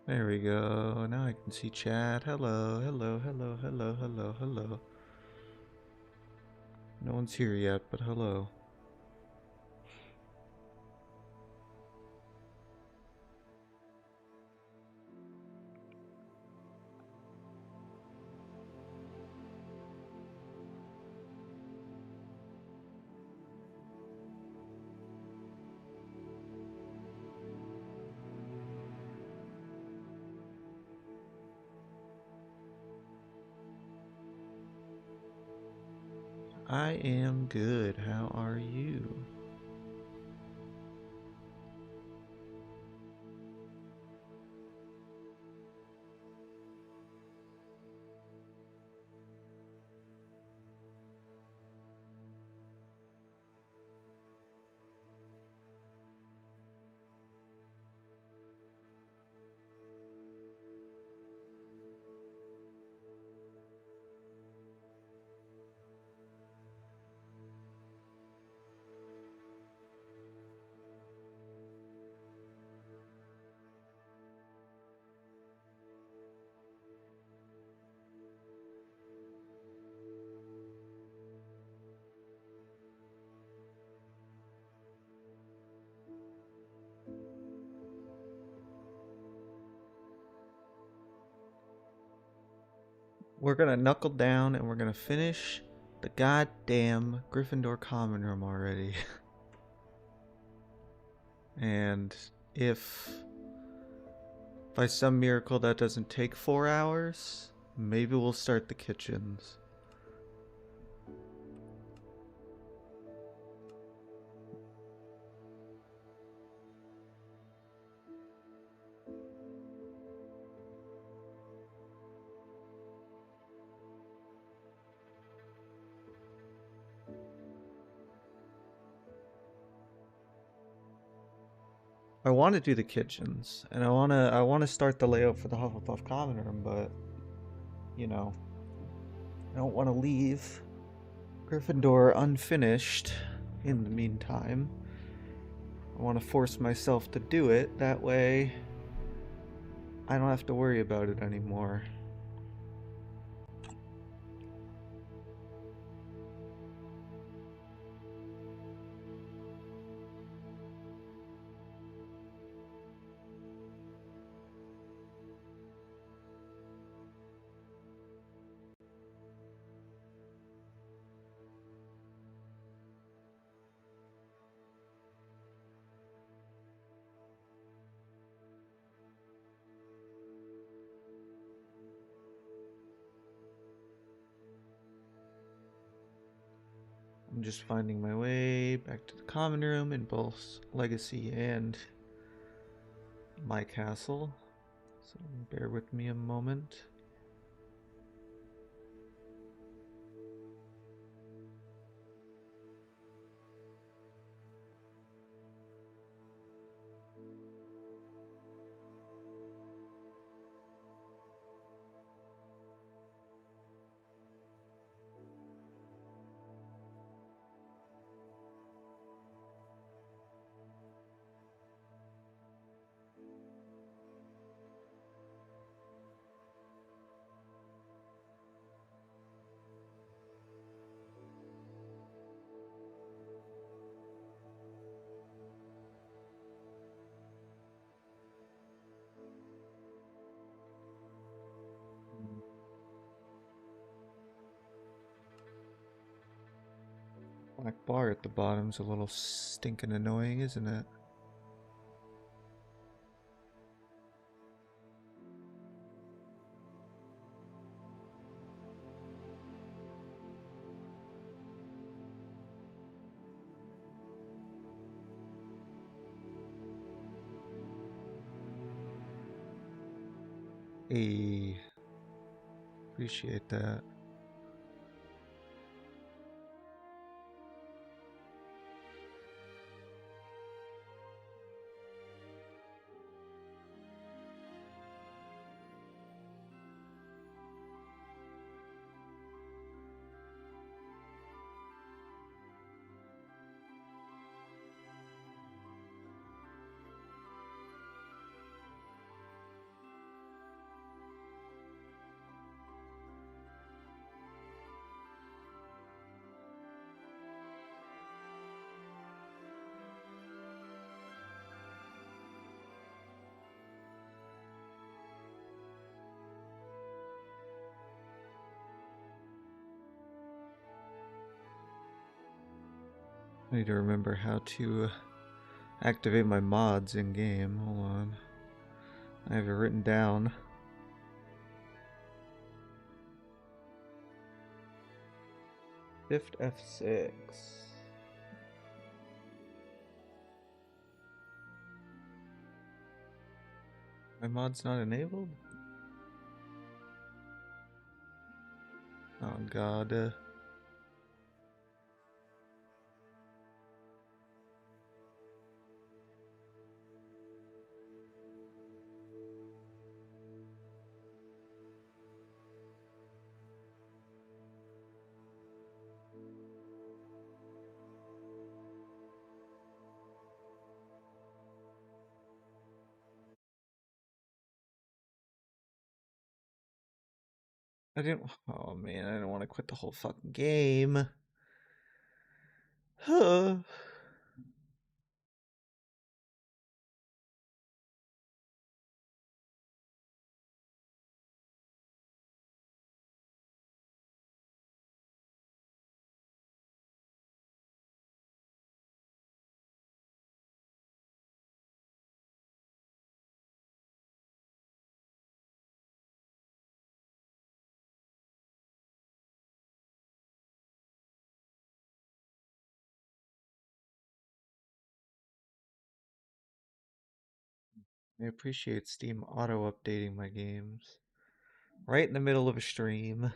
There we go. Now I can see chat. Hello, hello, hello, hello, hello, hello. No one's here yet, but hello. I am good. How are you? We're gonna knuckle down and we're gonna finish the goddamn Gryffindor common room already. And if by some miracle that doesn't take 4 hours, maybe we'll start the kitchens. I want to do the kitchens, and I want to start the layout for the Hufflepuff common room, but you know, I don't want to leave Gryffindor unfinished in the meantime. I want to force myself to do it, that way I don't have to worry about it anymore. I'm just finding my way back to the common room in both Legacy and my castle, so bear with me a moment. Black bar at the bottom's a little stinking annoying, isn't it? Hey, appreciate that. I need to remember how to activate my mods in game. Hold on. I have it written down. Shift F6. My mod's not enabled? Oh god. I didn't. Oh man, I didn't want to quit the whole fucking game. I appreciate Steam auto updating my games right in the middle of a stream.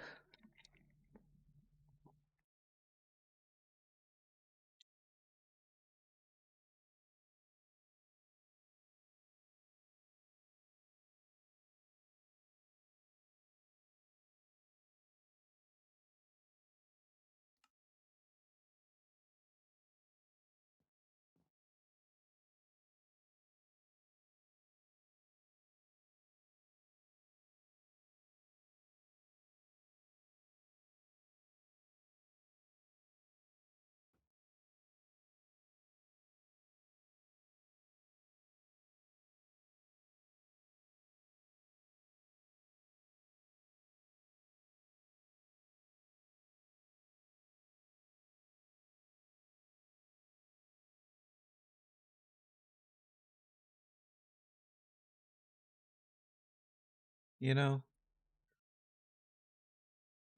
You know,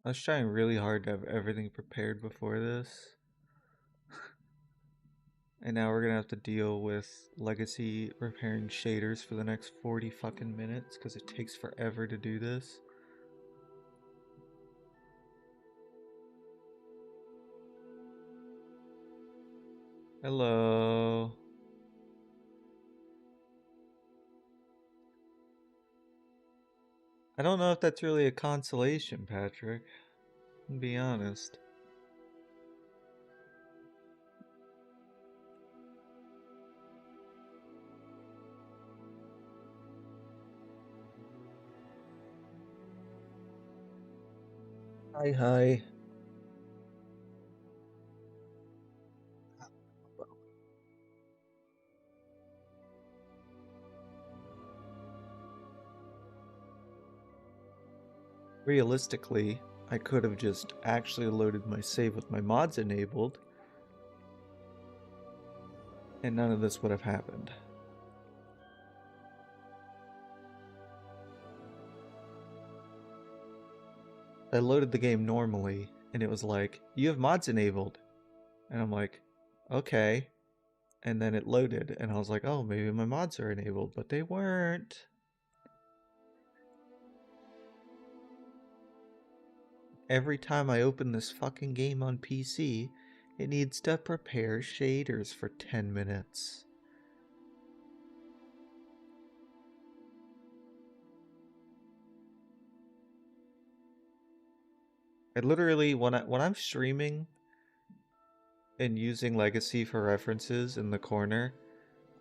I was trying really hard to have everything prepared before this. And now we're gonna have to deal with Legacy repairing shaders for the next 40 fucking minutes because it takes forever to do this. Hello. I don't know if that's really a consolation, Patrick. To be honest. Hi, hi. Realistically, I could have just actually loaded my save with my mods enabled, and none of this would have happened. I loaded the game normally, and it was like, you have mods enabled. And I'm like, okay. And then it loaded, and I was like, oh, maybe my mods are enabled, but they weren't. Every time I open this fucking game on PC, it needs to prepare shaders for 10 minutes. I literally, when I'm streaming and using Legacy for references in the corner,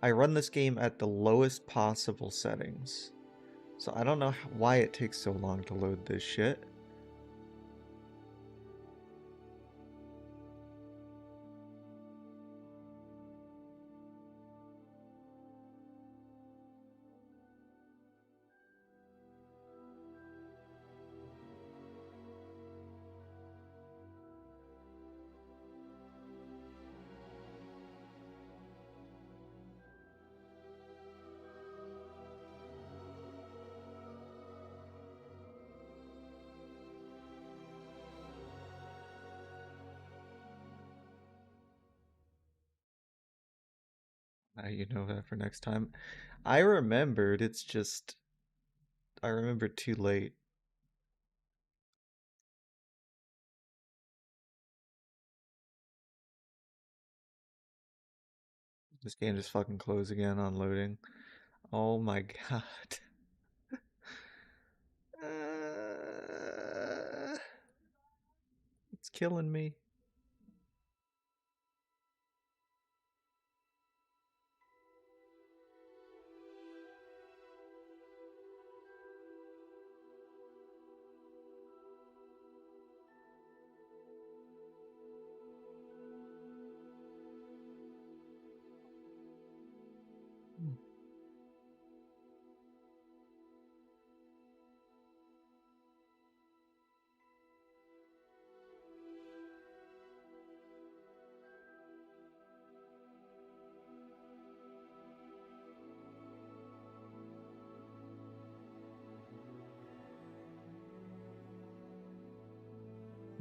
I run this game at the lowest possible settings. So I don't know why it takes so long to load this shit. Now you know that for next time. I remembered, it's just I remembered too late. This game just fucking closed again on loading. Oh my god. It's killing me.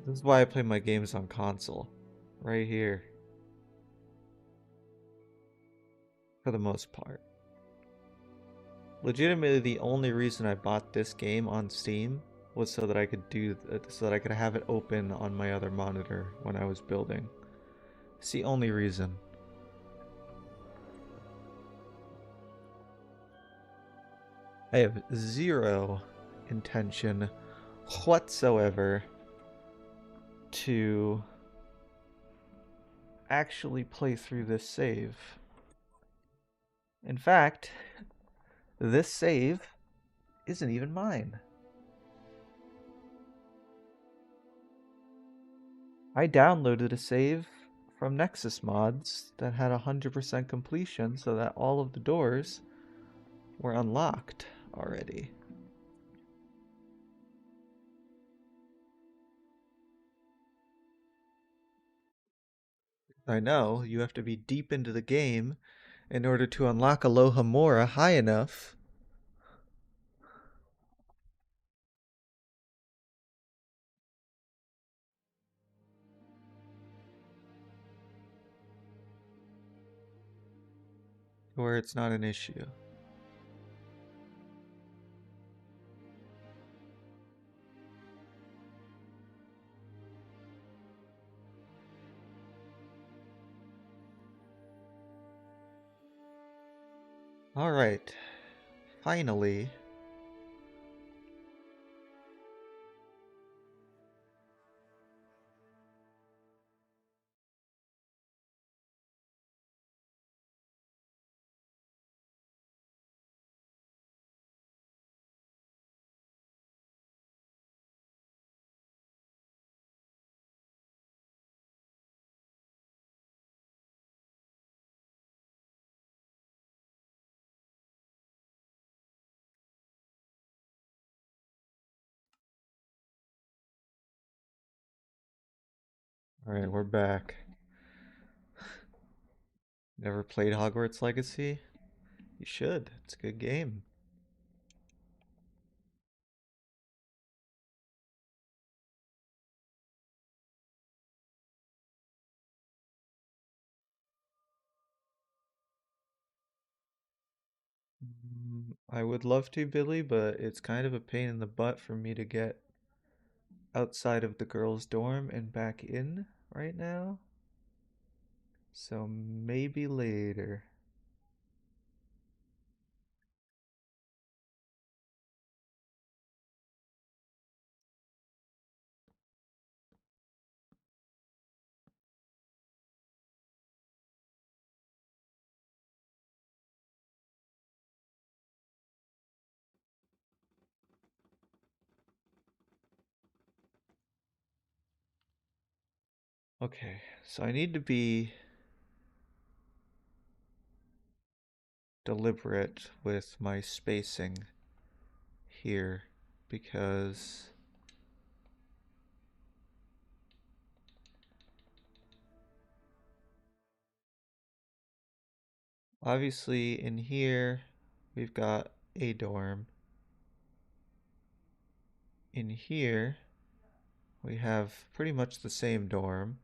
This is why I play my games on console. Right here. For the most part. Legitimately, the only reason I bought this game on Steam was so that I could so that I could have it open on my other monitor when I was building. It's the only reason. I have zero intention whatsoever to actually play through this save. In fact, this save isn't even mine. I downloaded a save from Nexus Mods that had 100% completion so that all of the doors were unlocked already. I know, you have to be deep into the game in order to unlock Alohomora high enough. Where it's not an issue. Alright, finally. Alright, we're back. Never played Hogwarts Legacy? You should, it's a good game. I would love to, Billy, but it's kind of a pain in the butt for me to get outside of the girls' dorm and back in right now. So maybe later. Okay, so I need to be deliberate with my spacing here because obviously in here we've got a dorm. In here we have pretty much the same dorm,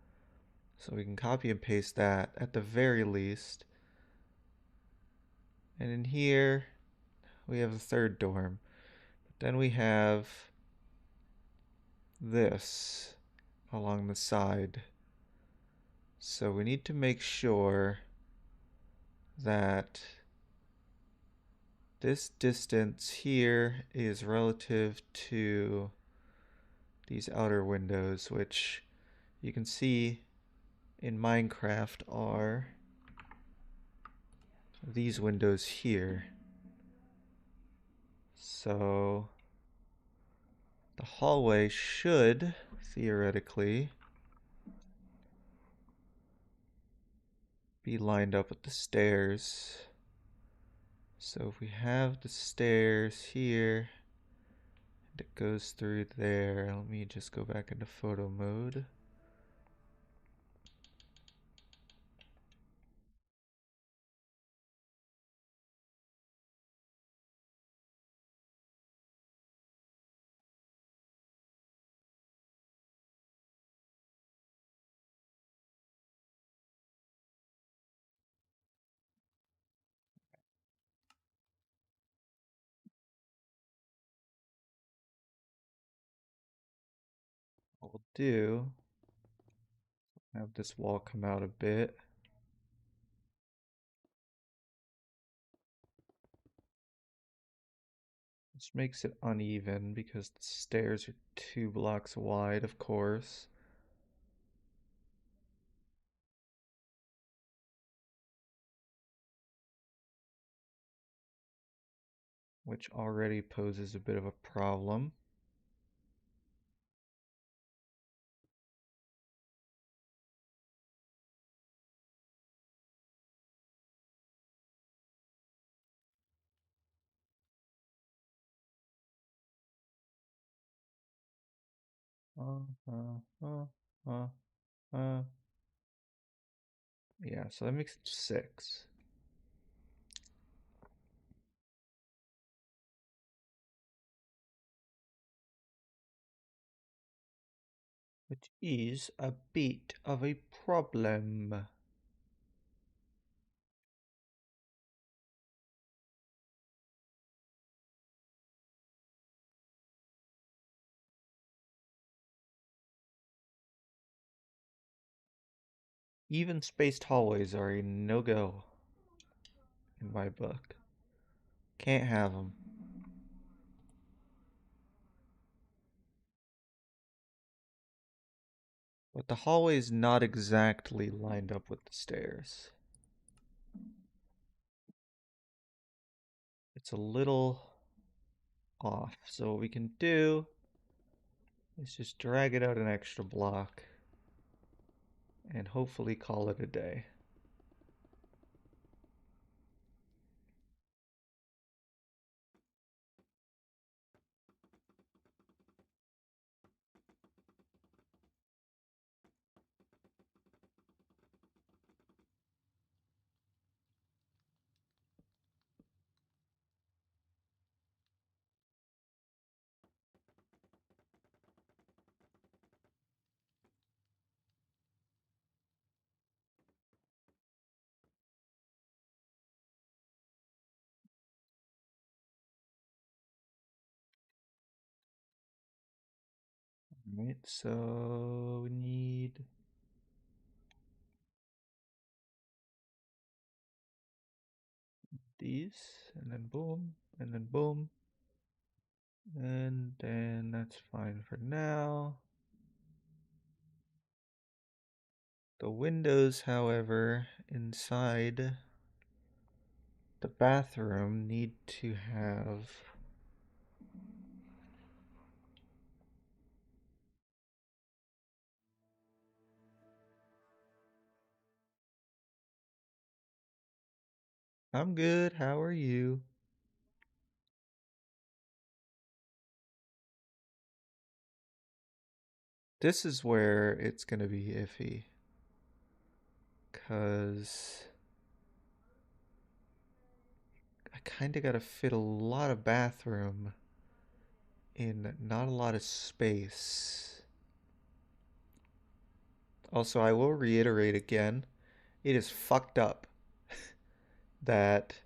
so we can copy and paste that at the very least. And in here, we have a third dorm. But then we have this along the side. So we need to make sure that this distance here is relative to these outer windows, which you can see in Minecraft are these windows here. So the hallway should theoretically be lined up with the stairs. So if we have the stairs here, and it goes through there, let me just go back into photo mode. What we'll do, have this wall come out a bit. Which makes it uneven because the stairs are 2 blocks wide, of course. Which already poses a bit of a problem. Uh, uh, uh, uh, uh. Yeah, so that makes it 6. Which is a bit of a problem. Even spaced hallways are a no-go in my book. Can't have them. But the hallway is not exactly lined up with the stairs. It's a little off. So what we can do is just drag it out an extra block and hopefully call it a day. Alright, so we need these, and then boom, and then boom. And then that's fine for now. The windows, however, inside the bathroom need to have I'm good, how are you? This is where it's gonna be iffy. Cause I kinda gotta fit a lot of bathroom in not a lot of space. Also, I will reiterate again, it is fucked up that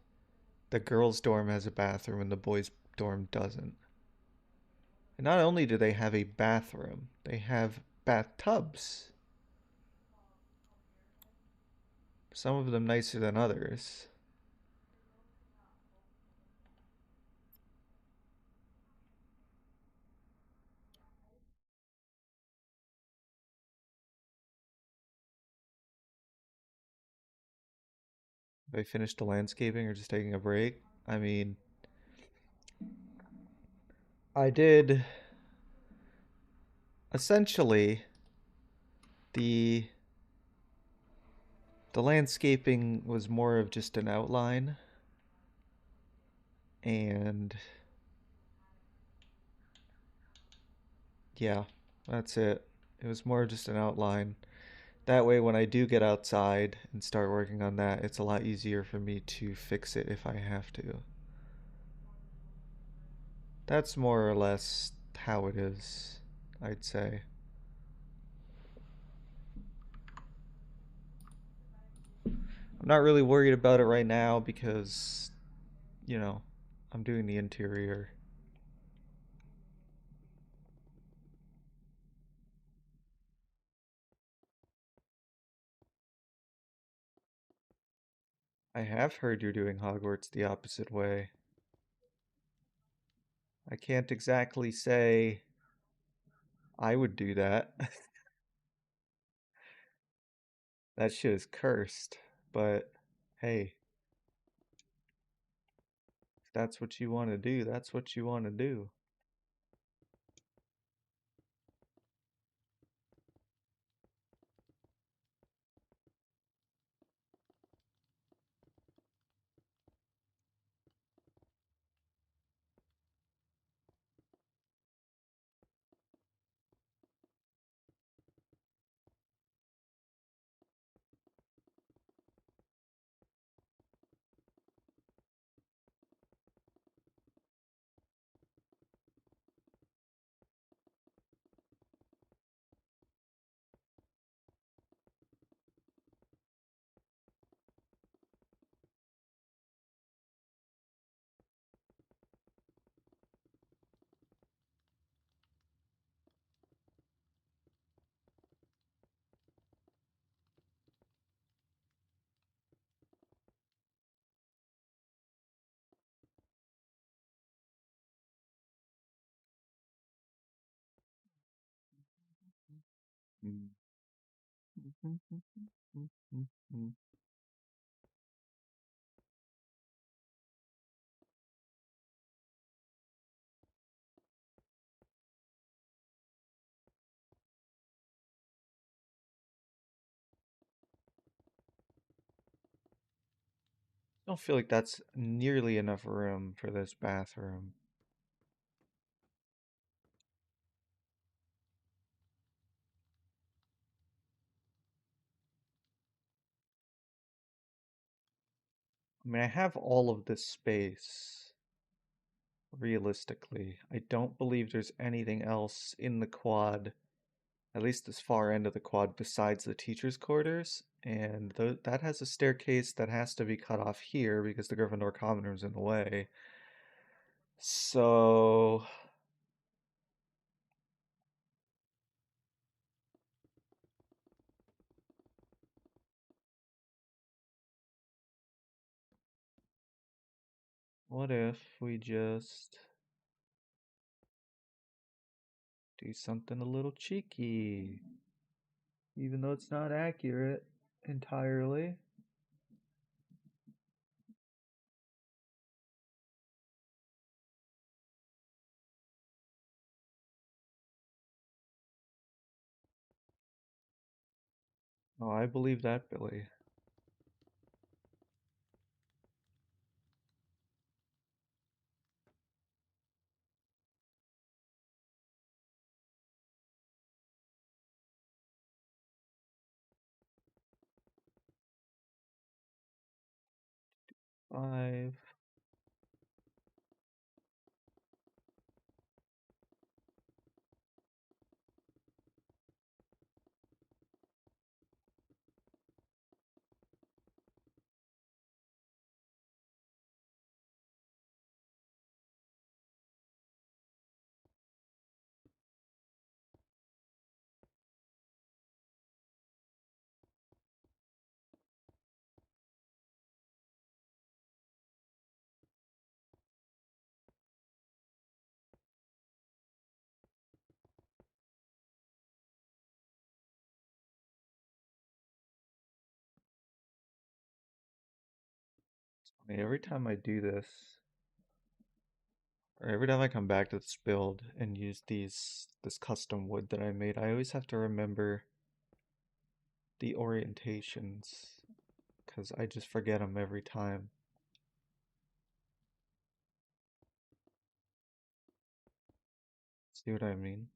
the girls' dorm has a bathroom and the boys' dorm doesn't. And not only do they have a bathroom, they have bathtubs. Some of them nicer than others. They finished the landscaping or just taking a break. I mean, I did essentially the the landscaping was more of just an outline, and yeah, that's it. It was more just an outline. That way, when I do get outside and start working on that, it's a lot easier for me to fix it if I have to. That's more or less how it is, I'd say. I'm not really worried about it right now because, you know, I'm doing the interior. I have heard you're doing Hogwarts the opposite way. I can't exactly say I would do that. That shit is cursed. But hey, if that's what you want to do, that's what you want to do. I don't feel like that's nearly enough room for this bathroom. I mean, I have all of this space, realistically. I don't believe there's anything else in the quad, at least this far end of the quad, besides the teacher's quarters. And that has a staircase that has to be cut off here because the Gryffindor common room's in the way. So, what if we just do something a little cheeky? Even though it's not accurate entirely. Oh, I believe that, Billy. Five. Every time I do this, or every time I come back to this build and use this custom wood that I made, I always have to remember the orientations because I just forget them every time. See what I mean?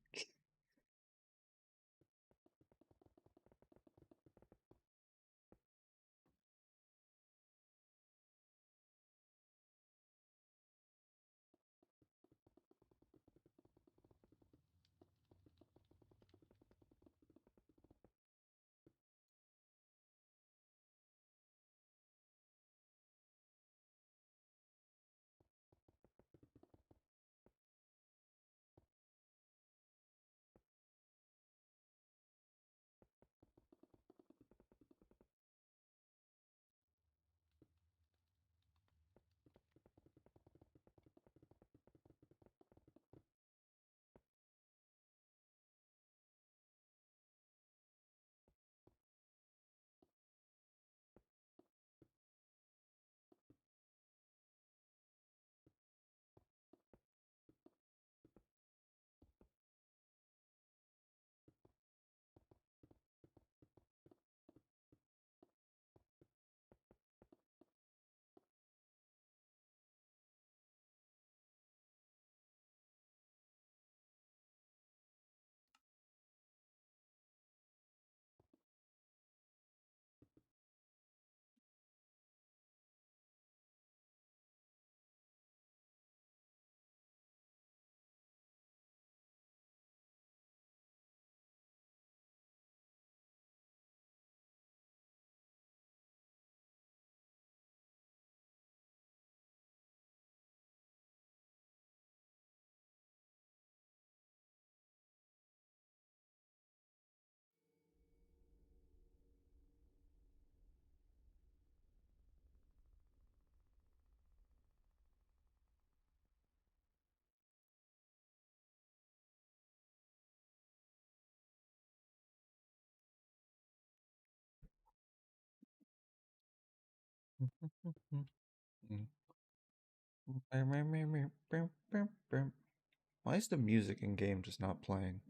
Why is the music in game just not playing?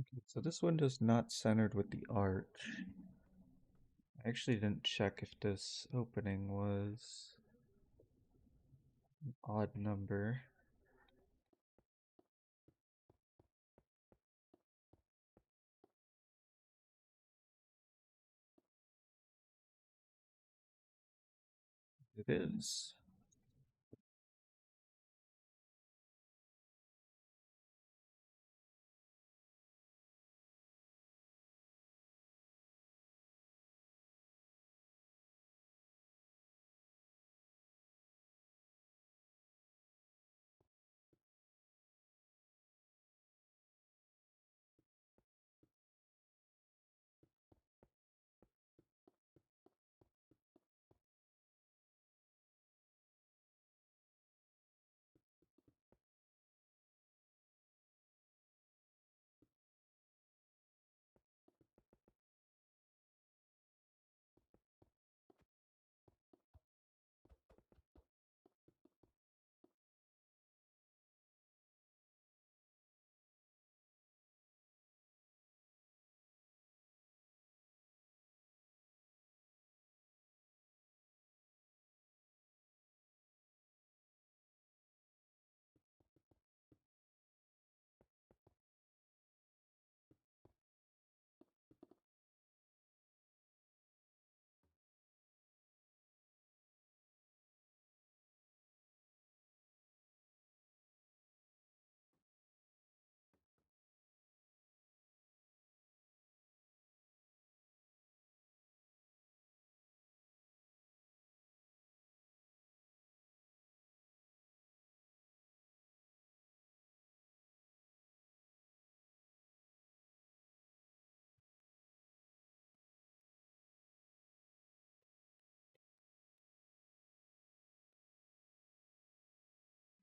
Okay, so this window's not centered with the arch. I actually didn't check if this opening was an odd number. It is.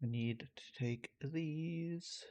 I need to take these.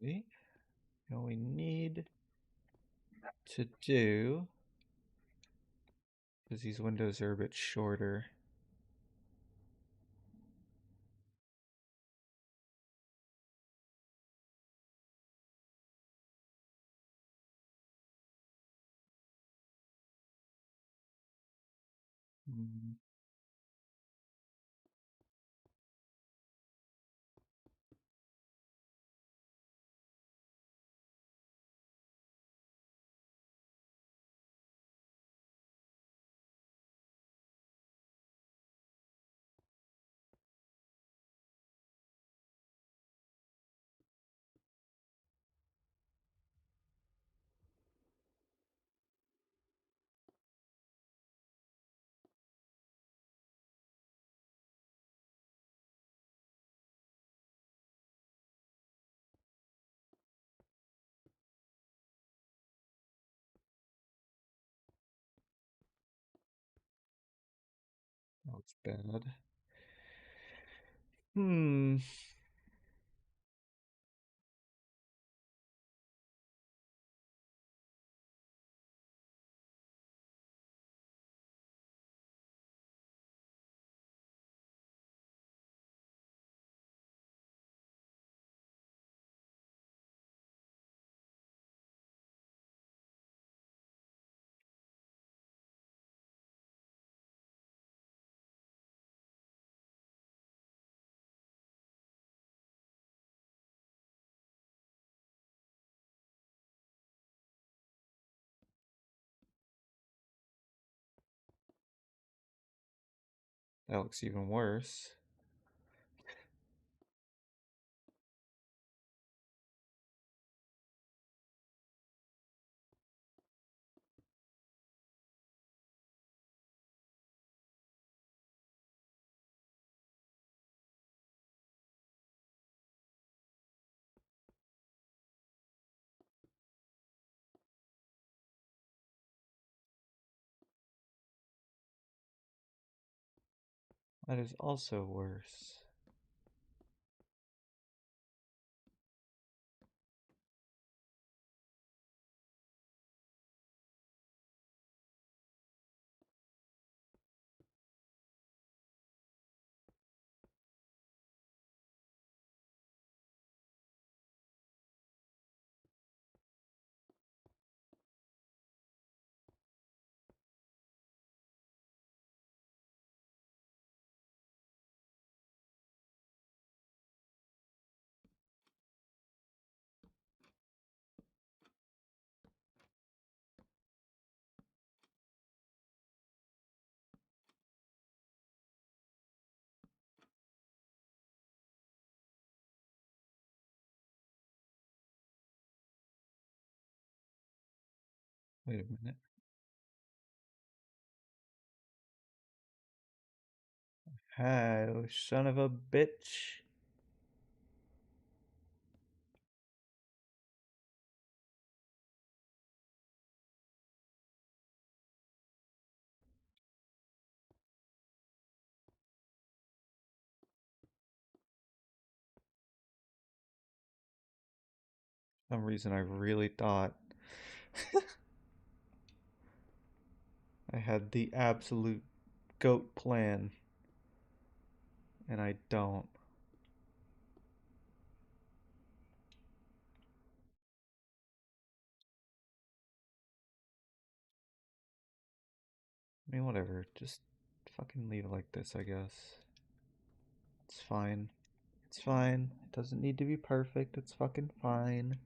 Okay. Now we need to do, because these windows are a bit shorter. Mm, that looks bad. Hmm. That looks even worse. That is also worse. Wait a minute. Oh, son of a bitch. For some reason I really thought I had the absolute goat plan, and I don't. I mean, whatever. Just fucking leave it like this, I guess. It's fine. It's fine. It doesn't need to be perfect. It's fucking fine.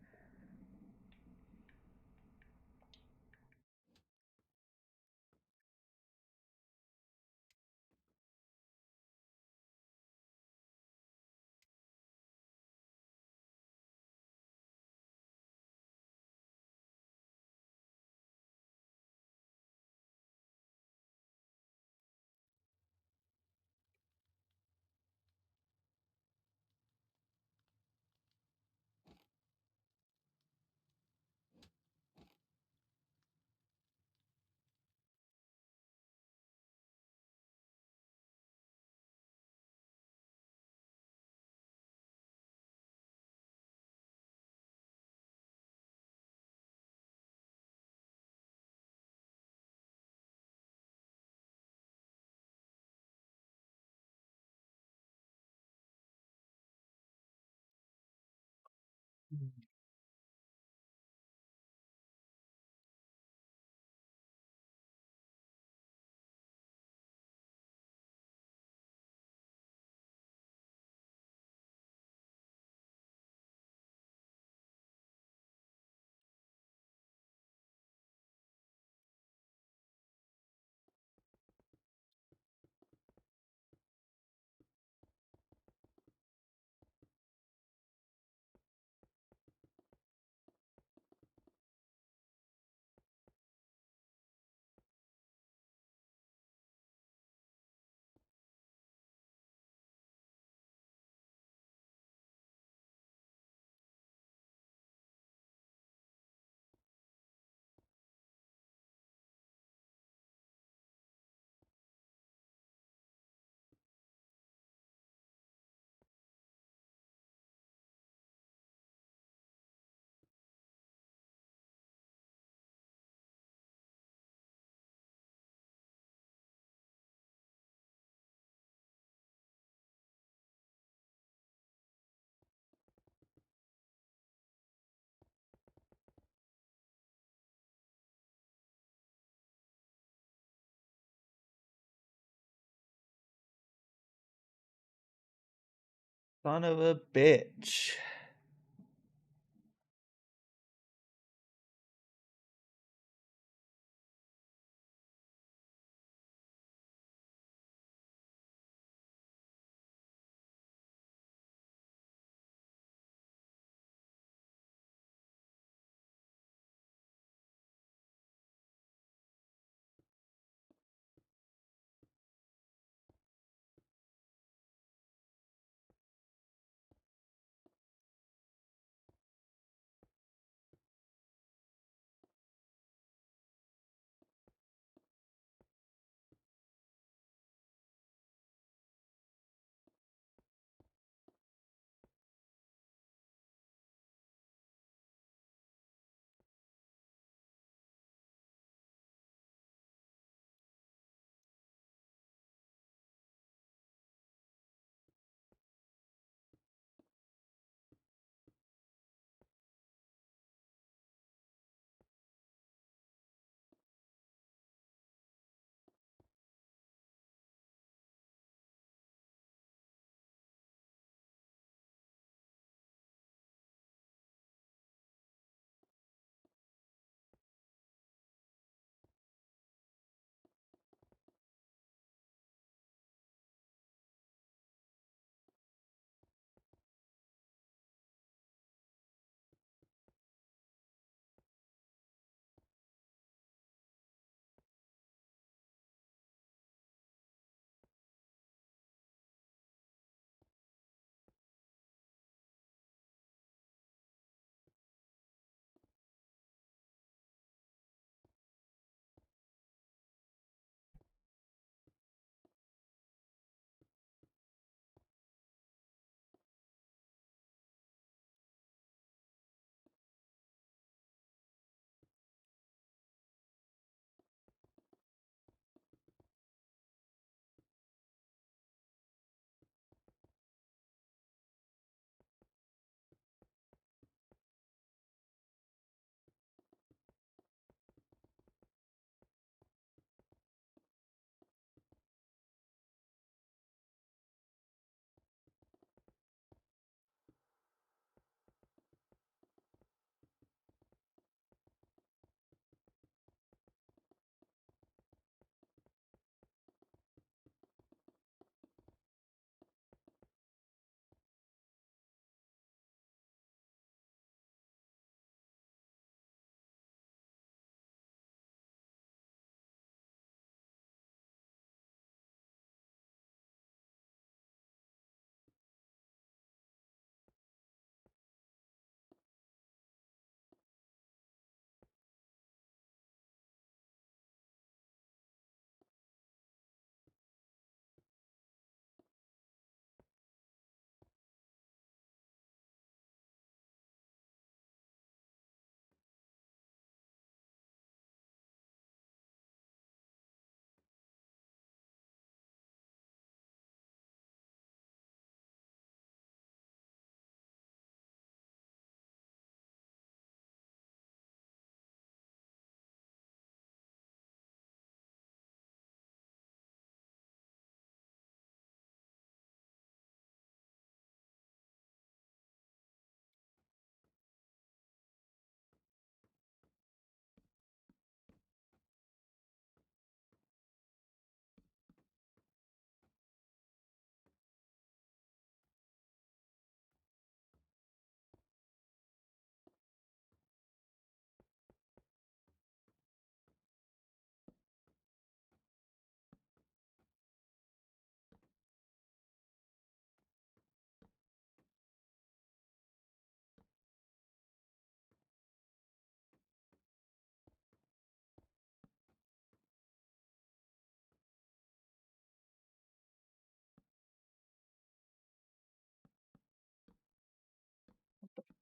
Son of a bitch.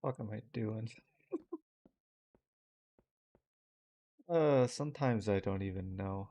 What am I doing? Sometimes I don't even know.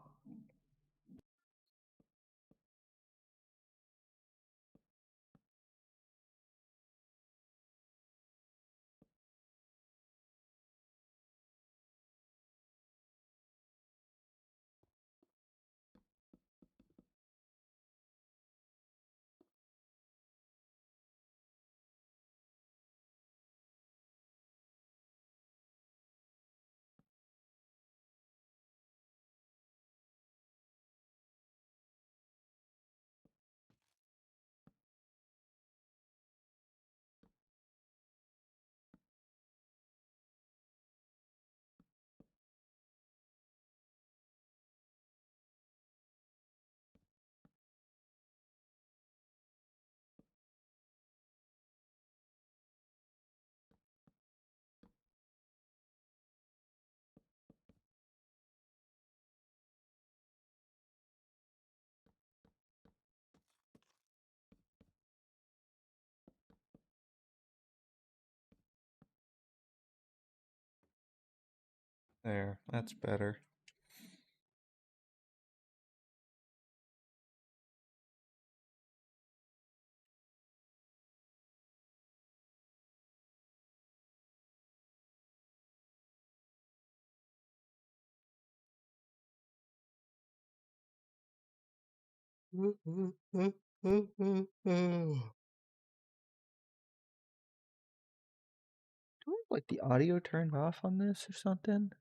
There, that's better. Do I have, like, the audio turned off on this or something?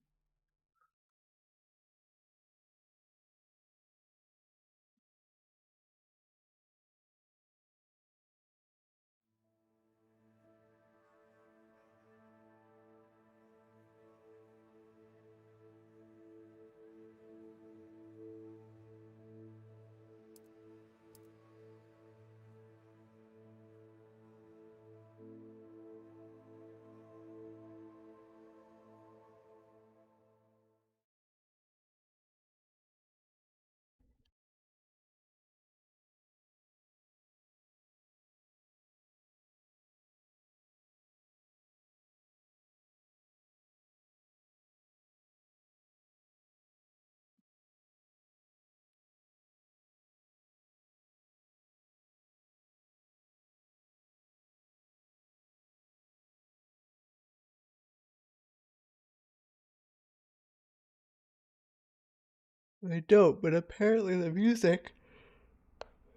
I don't, but apparently the music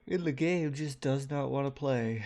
in the game just does not want to play.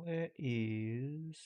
Where is...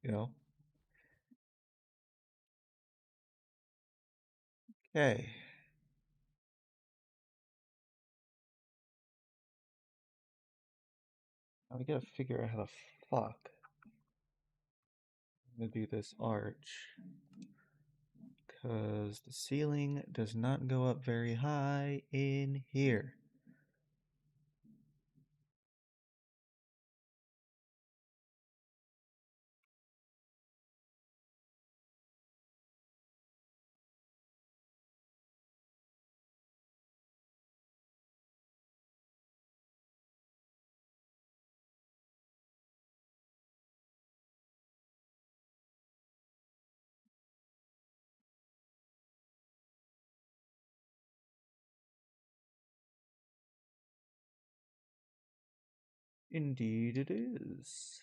You know. Okay. Now we gotta figure out how the fuck I'm gonna do this arch. Because the ceiling does not go up very high in here. Indeed it is.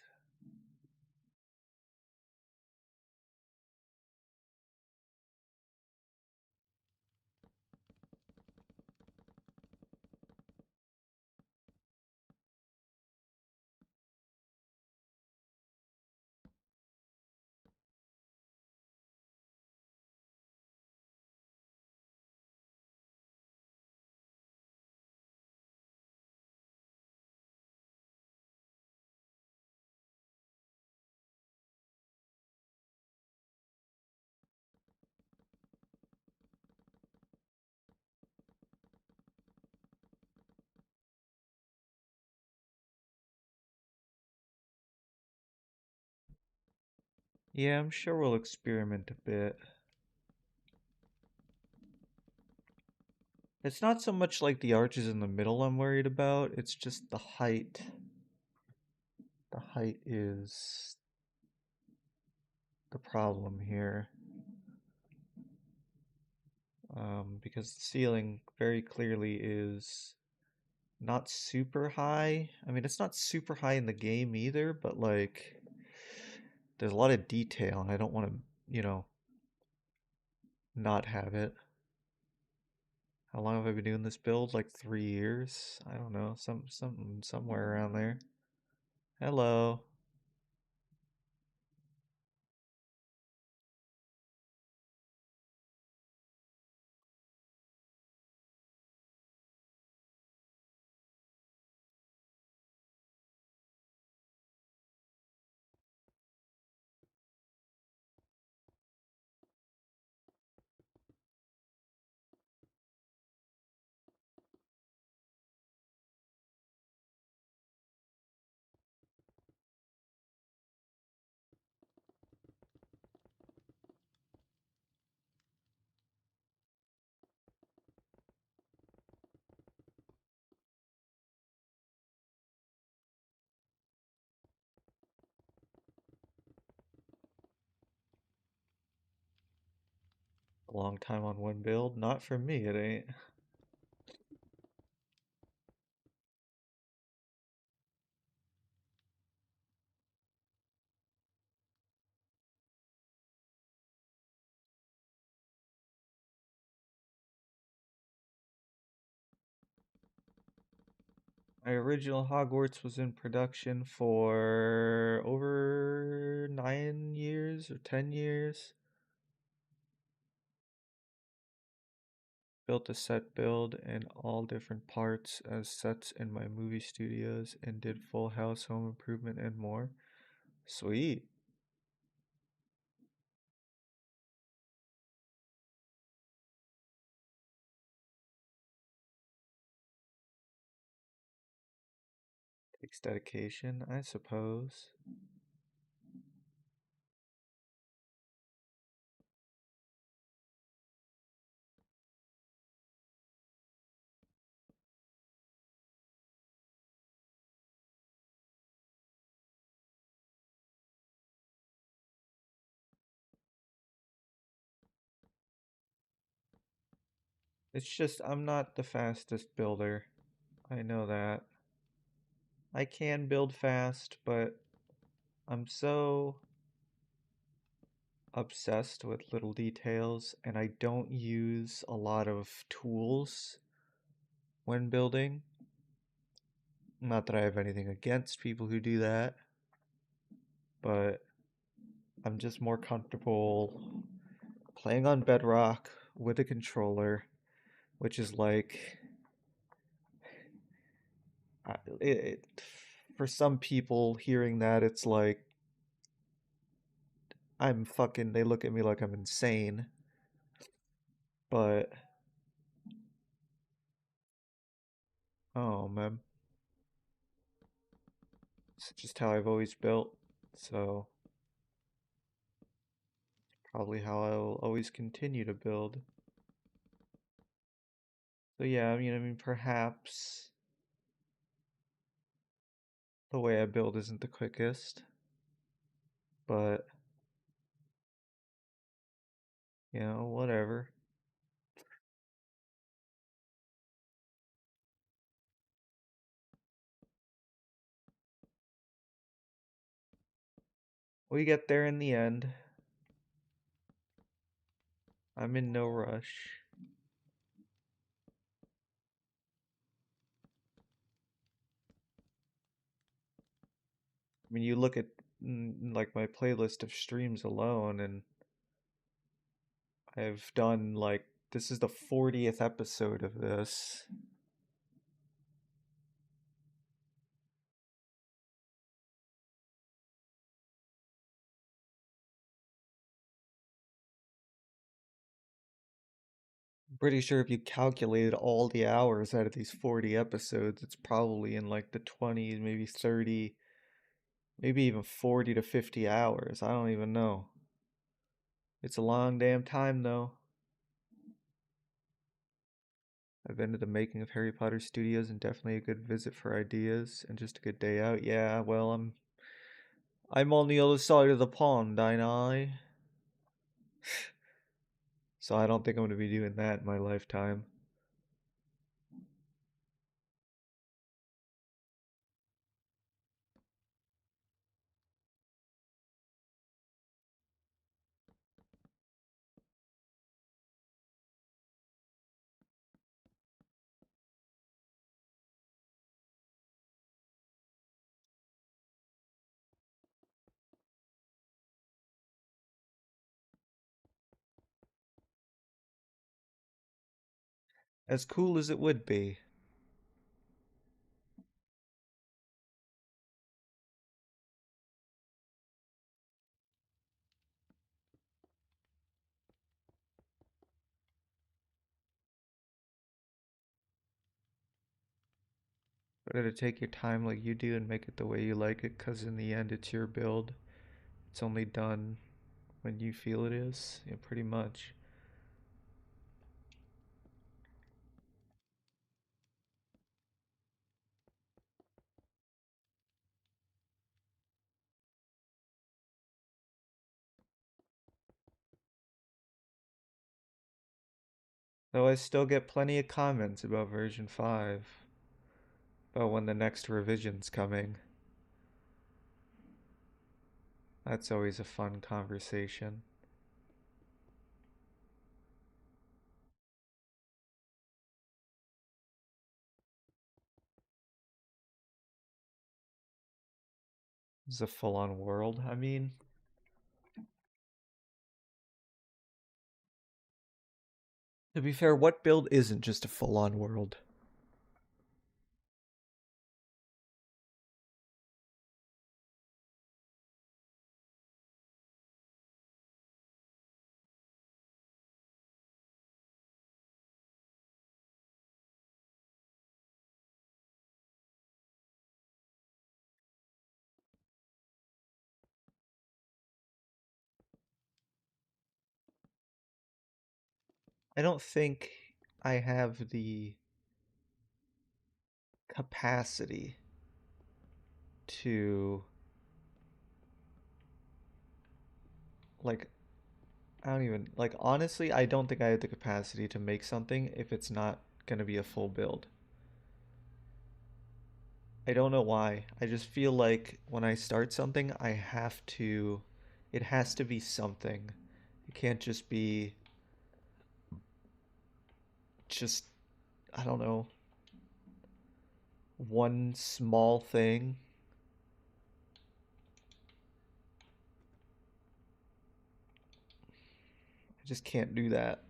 Yeah, I'm sure we'll experiment a bit. It's not so much like the arches in the middle I'm worried about, it's just the height. The height is the problem here. Because the ceiling very clearly is not super high. I mean, it's not super high in the game either, but like, there's a lot of detail, and I don't want to, not have it. How long have I been doing this build? Like 3 years? I don't know, something somewhere around there. Hello. A long time on one build? Not for me, it ain't. My original Hogwarts was in production for over 9 years or 10 years. Built a set build and all different parts as sets in my movie studios and did full house home improvement and more. Sweet. Takes dedication, I suppose. It's just I'm not the fastest builder. I know that. I can build fast, but I'm so obsessed with little details and I don't use a lot of tools when building. Not that I have anything against people who do that, but I'm just more comfortable playing on Bedrock with a controller, which is like for some people hearing that it's like I'm fucking they look at me like I'm insane, but oh man, it's just how I've always built, so probably how I'll always continue to build. So yeah, I mean perhaps the way I build isn't the quickest, but whatever. We get there in the end. I'm in no rush. I mean, you look at like my playlist of streams alone, and I've done like this is the 40th episode of this. I'm pretty sure if you calculated all the hours out of these 40 episodes, it's probably in like the 20s, maybe 30, maybe even 40 to 50 hours. I don't even know. It's a long damn time though. I've been to the making of Harry Potter Studios and definitely a good visit for ideas and just a good day out. Yeah, well, I'm on the other side of the pond, ain't I? So I don't think I'm going to be doing that in my lifetime. As cool as it would be. Better to take your time like you do and make it the way you like it, because in the end, it's your build. It's only done when you feel it is, yeah, pretty much. Though I still get plenty of comments about version 5, about when the next revision's coming. That's always a fun conversation. It's a full on world. I mean, to be fair, what build isn't just a full on world? I don't think I have the capacity to, like, I don't even, like, honestly, I don't think I have the capacity to make something if it's not gonna be a full build. I don't know why. I just feel like when I start something, it has to be something. It can't just be just, I don't know, one small thing. I just can't do that.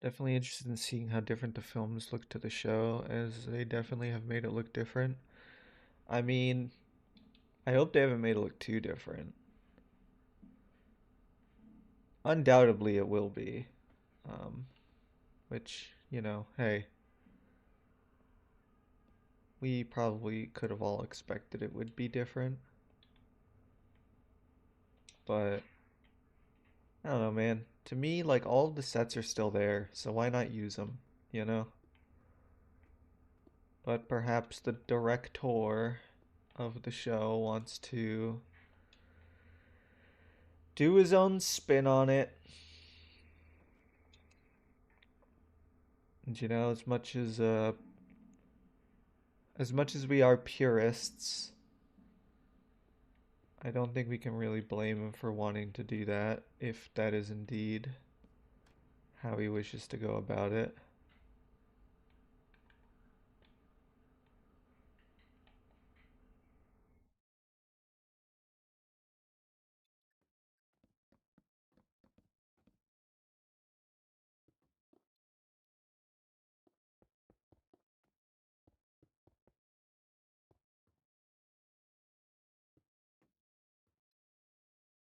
Definitely interested in seeing how different the films look to the show, as they definitely have made it look different. I mean, I hope they haven't made it look too different. Undoubtedly, it will be. Um, which, hey, we probably could have all expected it would be different. But I don't know, man. To me, like, all of the sets are still there, so why not use them, you know? But perhaps the director of the show wants to do his own spin on it. And, as much as we are purists, I don't think we can really blame him for wanting to do that if that is indeed how he wishes to go about it.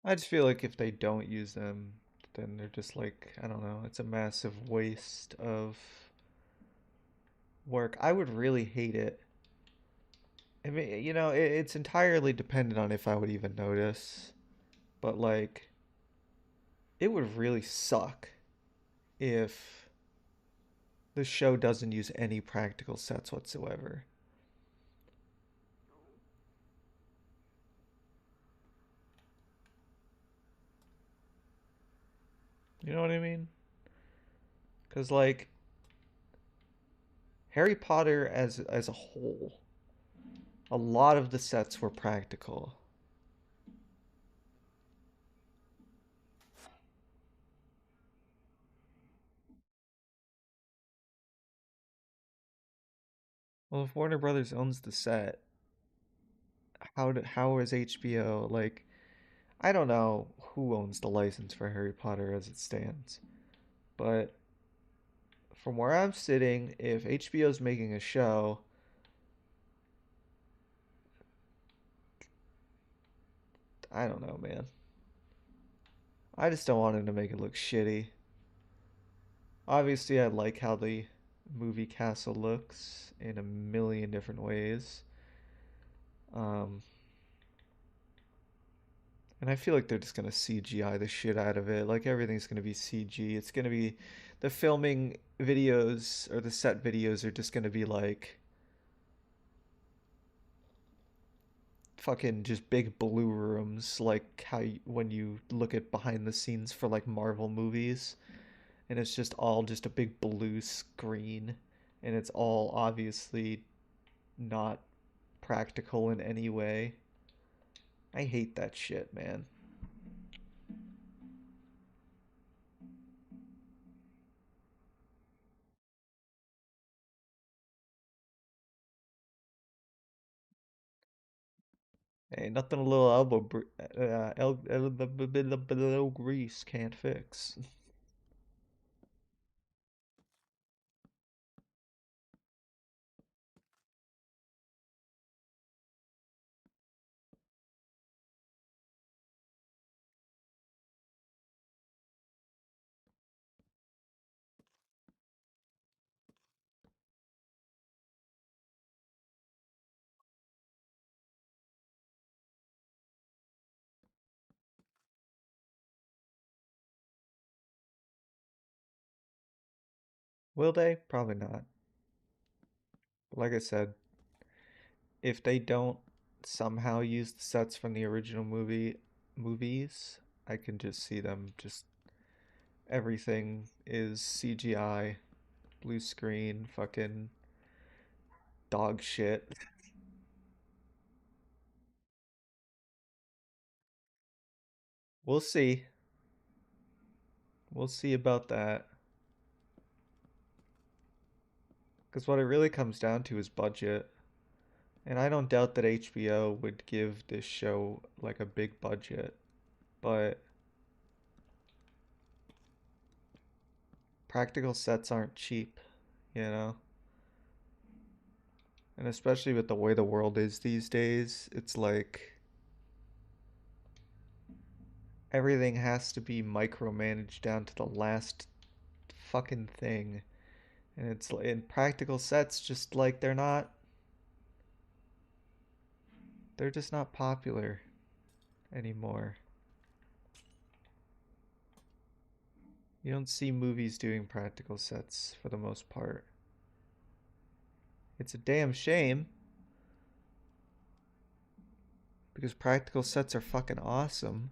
I just feel like if they don't use them, then they're just like, I don't know, it's a massive waste of work. I would really hate it. I mean, it's entirely dependent on if I would even notice, but like, it would really suck if the show doesn't use any practical sets whatsoever. You know what I mean? Because like Harry Potter as a whole, a lot of the sets were practical. Well, if Warner Brothers owns the set, how is HBO like? I don't know who owns the license for Harry Potter as it stands, but from where I'm sitting, if HBO's making a show, I don't know, man. I just don't want him to make it look shitty. Obviously, I like how the movie castle looks in a million different ways. Um, and I feel like they're just gonna CGI the shit out of it. Like everything's gonna be CG. It's gonna be the filming videos or the set videos are just gonna be like fucking just big blue rooms, like when you look at behind the scenes for like Marvel movies, and it's just all just a big blue screen, and it's all obviously not practical in any way. I hate that shit, man. Hey, nothing a little elbow grease can't fix. Will they? Probably not. Like I said, if they don't somehow use the sets from the original movies, I can just see them just everything is CGI, blue screen, fucking dog shit. We'll see. We'll see about that. Because what it really comes down to is budget. And I don't doubt that HBO would give this show like a big budget, but practical sets aren't cheap, you know? And especially with the way the world is these days, it's like everything has to be micromanaged down to the last fucking thing. And it's in practical sets, just like they're just not popular anymore. You don't see movies doing practical sets for the most part. It's a damn shame because practical sets are fucking awesome.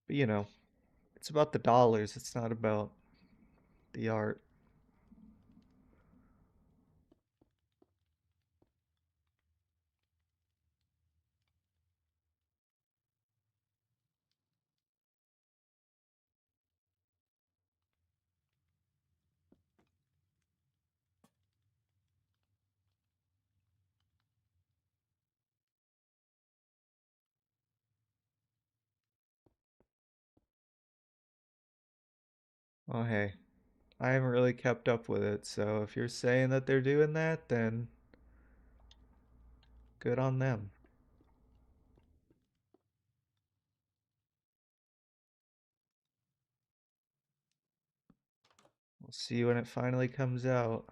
But it's about the dollars, it's not about the art. Oh, hey, I haven't really kept up with it, so if you're saying that they're doing that, then good on them. We'll see when it finally comes out.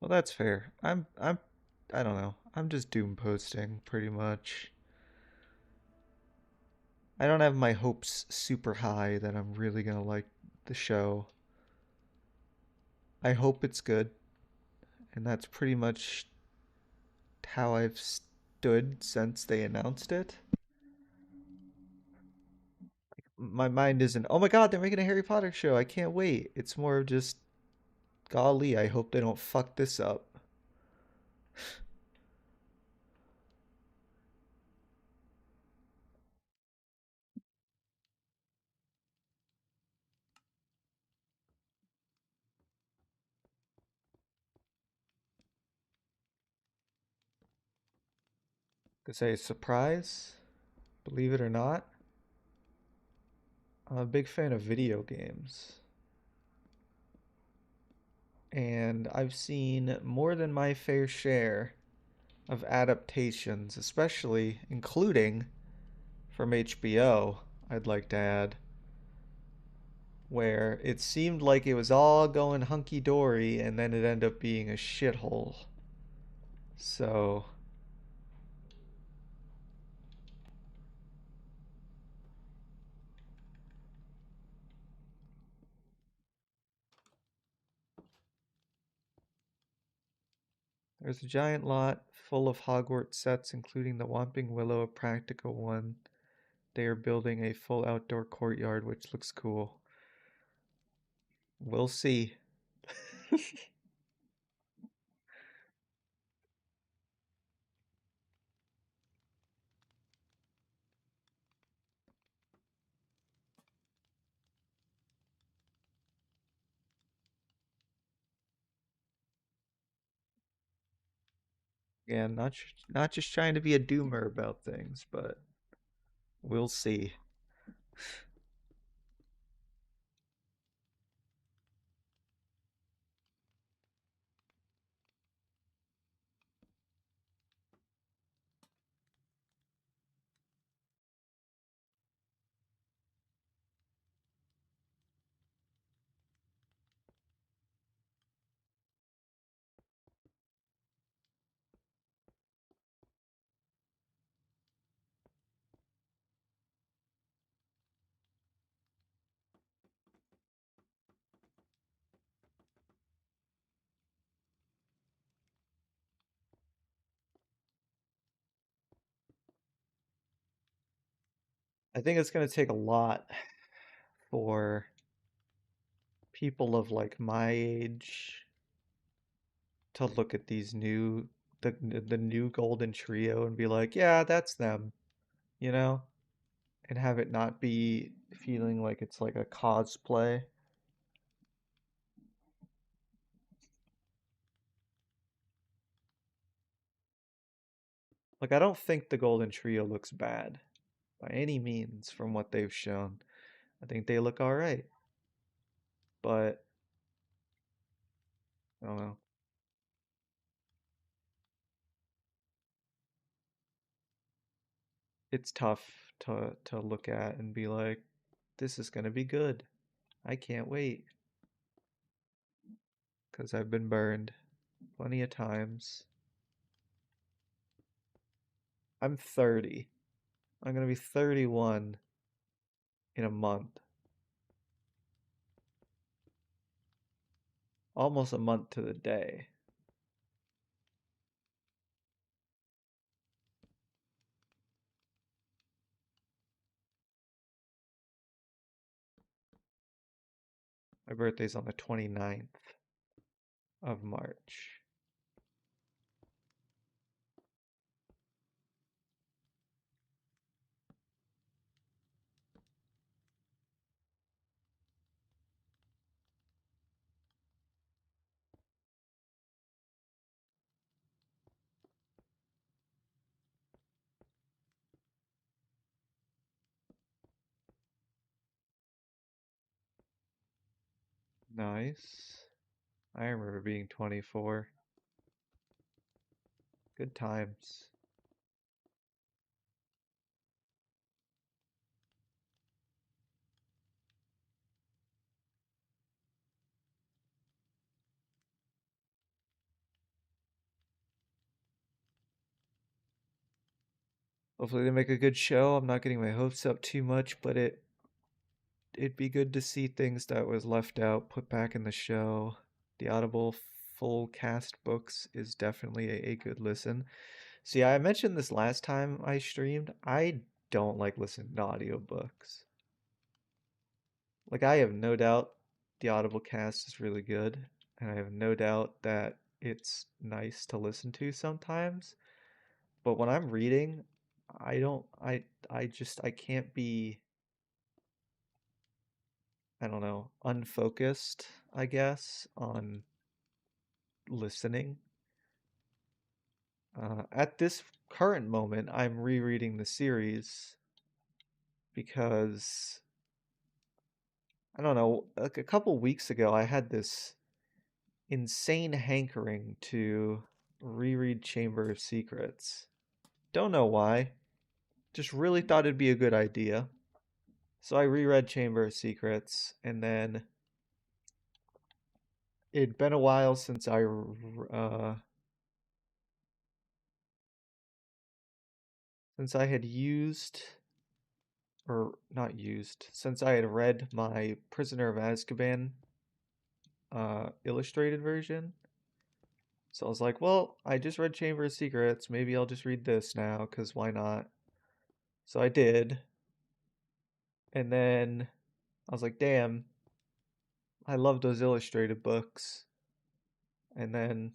Well, that's fair. I don't know. I'm just doom posting pretty much. I don't have my hopes super high that I'm really gonna like the show. I hope it's good, and that's pretty much how I've stood since they announced it. My mind isn't, oh my god, they're making a Harry Potter show. I can't wait. It's more of just, golly, I hope they don't fuck this up. To say surprise, believe it or not, I'm a big fan of video games. And I've seen more than my fair share of adaptations, especially including from HBO, I'd like to add, where it seemed like it was all going hunky dory and then it ended up being a shithole. So, there's a giant lot full of Hogwarts sets, including the Whomping Willow, a practical one. They are building a full outdoor courtyard, which looks cool. We'll see. Yeah, not just trying to be a doomer about things, but we'll see. I think it's gonna take a lot for people of like my age to look at these the new Golden Trio and be like, yeah, that's them, you know, and have it not be feeling like it's like a cosplay. Like I don't think the Golden Trio looks bad by any means from what they've shown. I think they look all right, but I don't know. It's tough to look at and be like, this is gonna be good. I can't wait because I've been burned plenty of times. I'm 30. I'm gonna be 31 in a month. Almost a month to the day. My birthday's on the 29th of March. Nice. I remember being 24. Good times. Hopefully they make a good show. I'm not getting my hopes up too much, but it'd be good to see things that was left out put back in the show. The Audible full cast books is definitely a good listen. See, I mentioned this last time I streamed. I don't like listening to audiobooks. Like I have no doubt the Audible cast is really good, and I have no doubt that it's nice to listen to sometimes. But when I'm reading, I don't I can't be, I don't know, unfocused, I guess, on listening. At this current moment, I'm rereading the series because I don't know, like a couple weeks ago, I had this insane hankering to reread Chamber of Secrets. Don't know why. Just really thought it'd be a good idea. So I reread Chamber of Secrets, and then it'd been a while since I had used, or not used, since I had read my Prisoner of Azkaban illustrated version. So I was like, well, I just read Chamber of Secrets. Maybe I'll just read this now, because why not? So I did. And then I was like, damn, I love those illustrated books. And then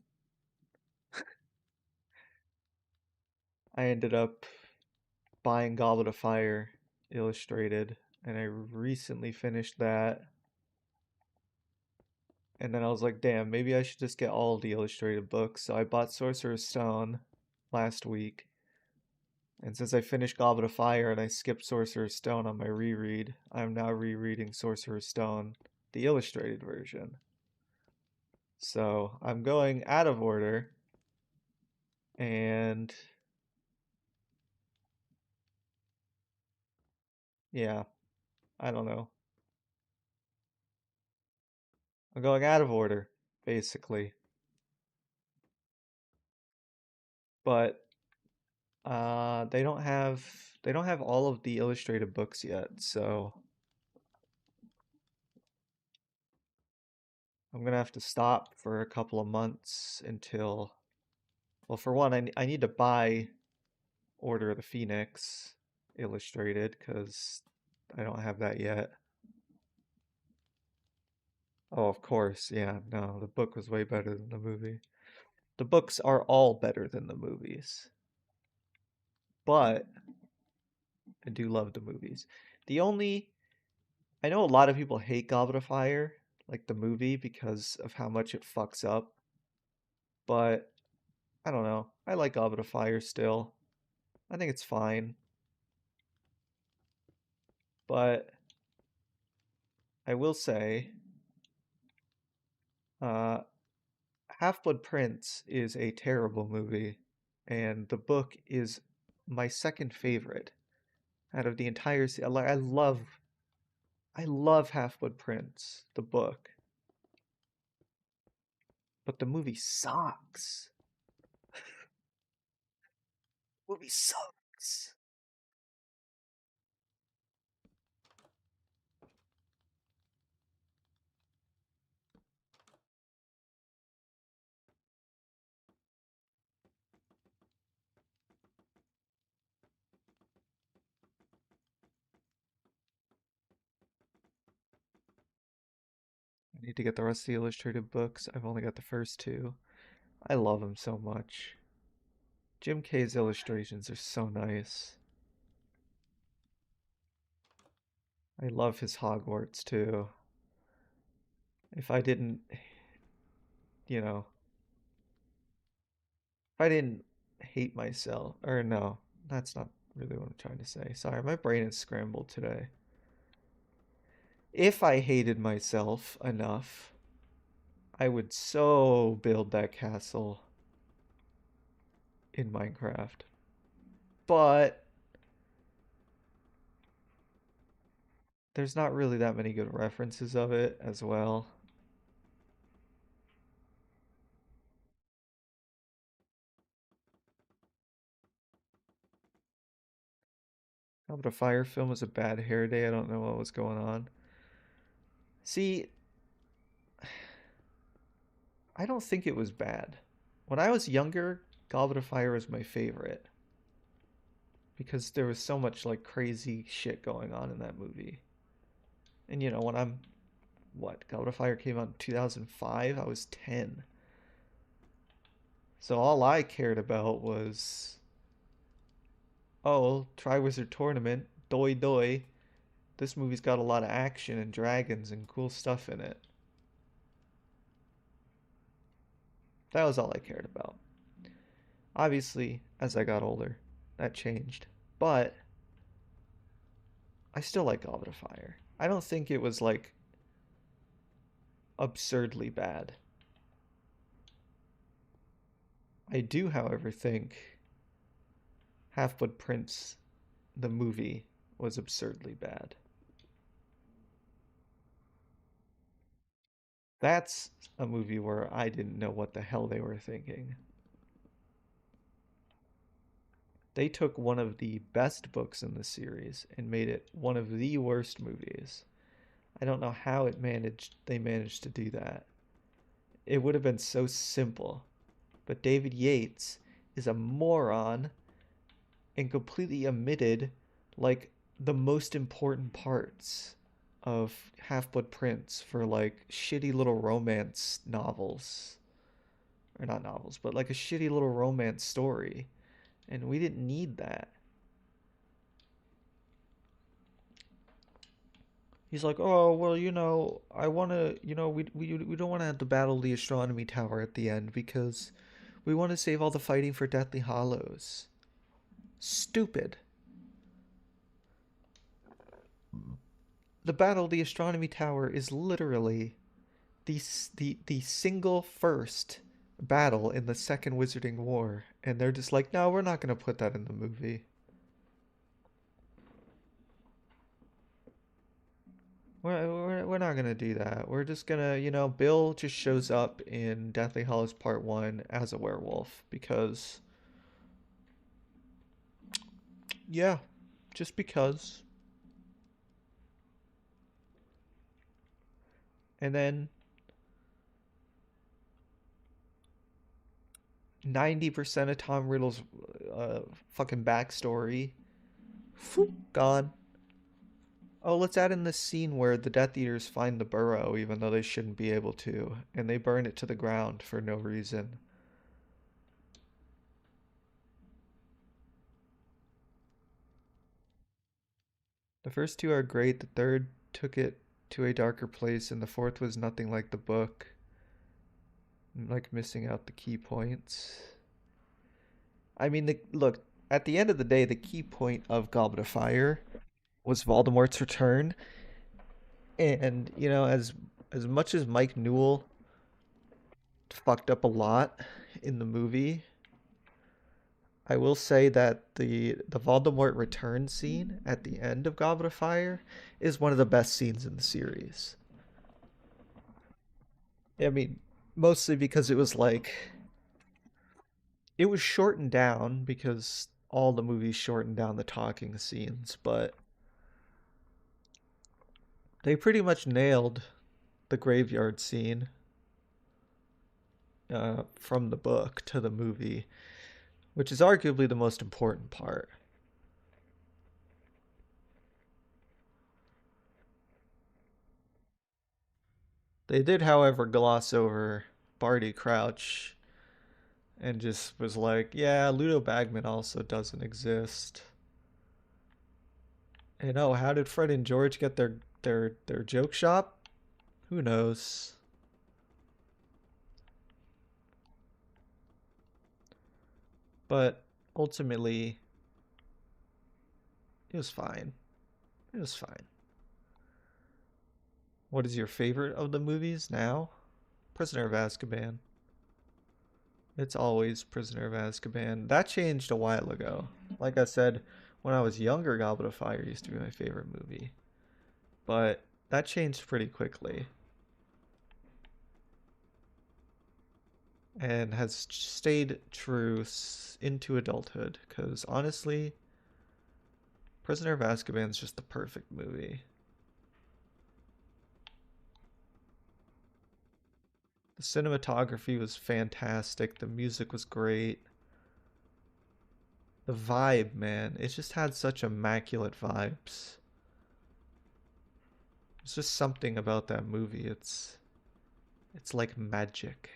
I ended up buying Goblet of Fire illustrated, and I recently finished that. And then I was like, damn, maybe I should just get all the illustrated books. So I bought Sorcerer's Stone last week, And since I finished Goblet of Fire and I skipped Sorcerer's Stone on my reread, I'm now rereading Sorcerer's Stone, the illustrated version. So I'm going out of order, and yeah, I don't know. I'm going out of order, basically. But they don't have all of the illustrated books yet, so I'm gonna have to stop for a couple of months until, well, for one, I need to buy Order of the Phoenix illustrated because I don't have that yet. Oh, of course, yeah, no, the book was way better than the movie. The books are all better than the movies, but I do love the movies. The only, I know a lot of people hate Goblet of Fire, like the movie, because of how much it fucks up, but I don't know. I like Goblet of Fire still. I think it's fine, but I will say, uh, Half-Blood Prince is a terrible movie, and the book is my second favorite out of the entire series. I love Half-Blood Prince, the book, but the movie sucks. The movie sucks. I need to get the rest of the illustrated books. I've only got the first two. I love them so much. Jim Kay's illustrations are so nice. I love his Hogwarts too. If I didn't, you know, if I didn't hate myself, or no, that's not really what I'm trying to say. Sorry, my brain is scrambled today. If I hated myself enough, I would so build that castle in Minecraft. But there's not really that many good references of it as well. How about a fire film was a bad hair day? I don't know what was going on. See, I don't think it was bad. When I was younger, Goblet of Fire was my favorite because there was so much like crazy shit going on in that movie. And when Goblet of Fire came out in 2005, I was 10. So all I cared about was, oh, Triwizard Tournament, doi doi. This movie's got a lot of action and dragons and cool stuff in it. That was all I cared about. Obviously, as I got older, that changed. But I still like Goblet of Fire. I don't think it was like absurdly bad. I do, however, think Half-Blood Prince, the movie, was absurdly bad. That's a movie where I didn't know what the hell they were thinking. They took one of the best books in the series and made it one of the worst movies. I don't know how they managed to do that. It would have been so simple. But David Yates is a moron and completely omitted like the most important parts of Half-Blood Prince for like shitty little romance novels. Or not novels, but like a shitty little romance story. And we didn't need that. He's like, oh, well, I want to, we don't want to have to battle the astronomy tower at the end because we want to save all the fighting for Deathly Hollows. Stupid. The Battle of the Astronomy Tower is literally the single first battle in the Second Wizarding War, and they're just like, no, we're not gonna put that in the movie. We're not gonna do that. We're just gonna, Bill just shows up in Deathly Hallows Part 1 as a werewolf because, yeah, just because. And then 90% of Tom Riddle's fucking backstory, gone. Oh, let's add in this scene where the Death Eaters find the burrow even though they shouldn't be able to, and they burn it to the ground for no reason. The first two are great, the third took it to a darker place, and the fourth was nothing like the book, like missing out the key points. I mean, look, at the end of the day, the key point of Goblet of Fire was Voldemort's return, and as much as Mike Newell fucked up a lot in the movie, I will say that the Voldemort return scene at the end of Goblet of Fire is one of the best scenes in the series. I mean, mostly because it was shortened down because all the movies shortened down the talking scenes, but they pretty much nailed the graveyard scene from the book to the movie, which is arguably the most important part. They did, however, gloss over Barty Crouch and just was like, yeah, Ludo Bagman also doesn't exist. And oh, how did Fred and George get their joke shop? Who knows? But ultimately, it was fine. It was fine. What is your favorite of the movies now? Prisoner of Azkaban. It's always Prisoner of Azkaban. That changed a while ago. Like I said, when I was younger, Goblet of Fire used to be my favorite movie. But that changed pretty quickly and has stayed true into adulthood because honestly, Prisoner of Azkaban is just the perfect movie. The cinematography was fantastic, the music was great. The vibe, man, it just had such immaculate vibes. It's just something about that movie. It's like magic.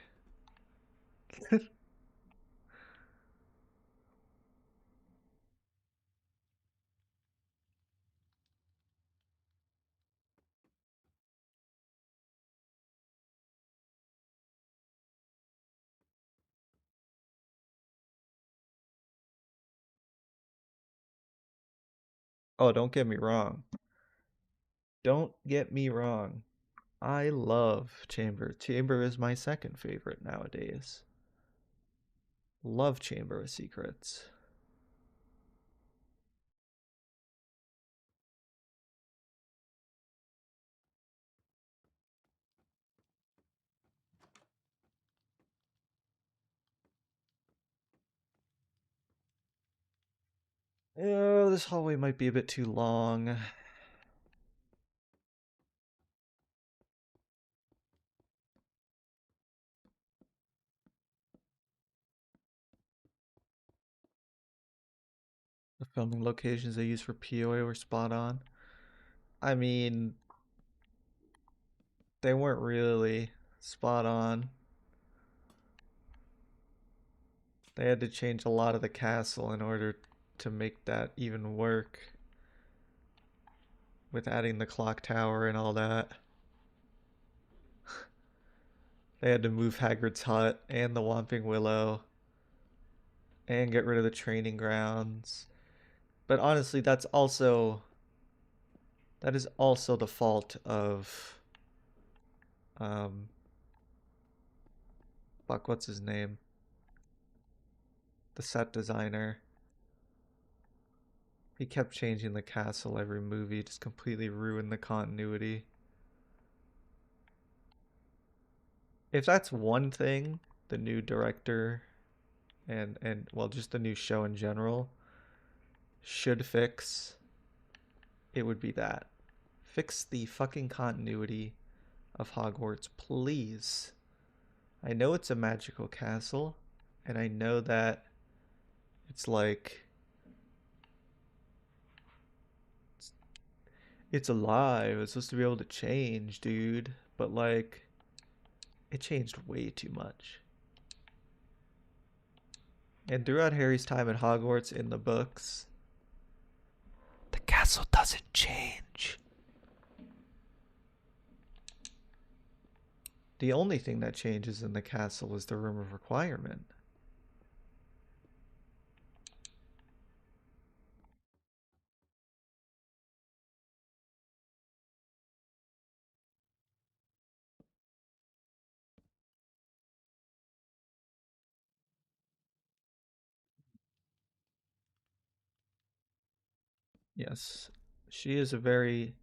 Oh, don't get me wrong. Don't get me wrong. I love Chamber. Chamber is my second favorite nowadays. Love Chamber of Secrets. Oh, this hallway might be a bit too long. The filming locations they used for POA were spot on. I mean, they weren't really spot on. They had to change a lot of the castle in order to make that even work with adding the clock tower and all that. They had to move Hagrid's hut and the Whomping Willow and get rid of the training grounds. But honestly, that is also the fault of um fuck, what's his name? The set designer. He kept changing the castle every movie, just completely ruined the continuity. If that's one thing, the new director and well, just the new show in general should fix, it would be that. Fix the fucking continuity of Hogwarts, please. I know it's a magical castle, and I know that it's like it's, it's alive. It's supposed to be able to change, dude. But like, it changed way too much. And throughout Harry's time at Hogwarts in the books, the castle doesn't change. The only thing that changes in the castle is the Room of Requirement. Yes, she is a very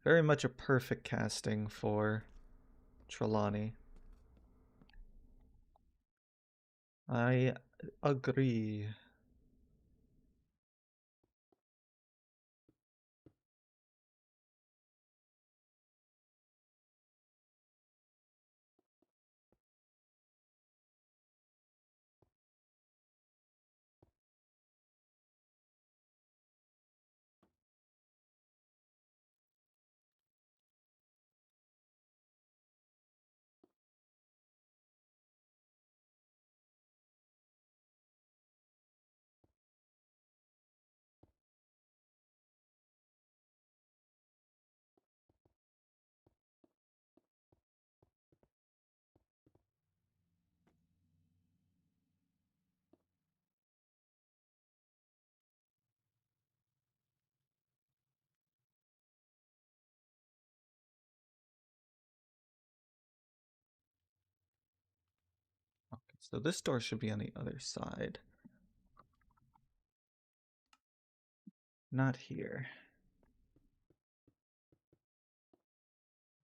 much a perfect casting for Trelawney. I agree. Okay, so this door should be on the other side. Not here.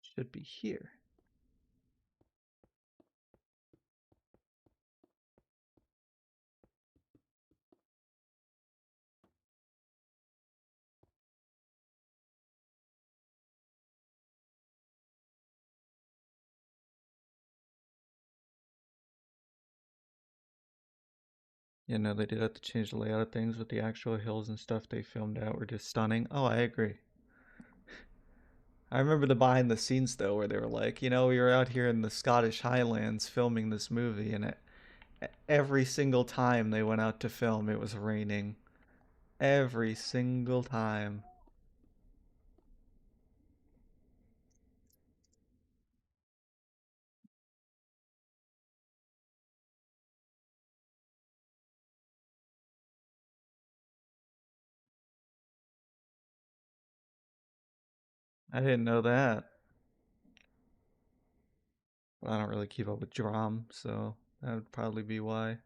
It should be here. You know, they did have to change the layout of things with the actual hills and stuff they filmed out were just stunning. Oh, I agree. I remember the behind the scenes though, where they were like, you know, we were out here in the Scottish Highlands filming this movie, and every single time they went out to film, it was raining. Every single time. I didn't know that. I don't really keep up with drum, so that would probably be why.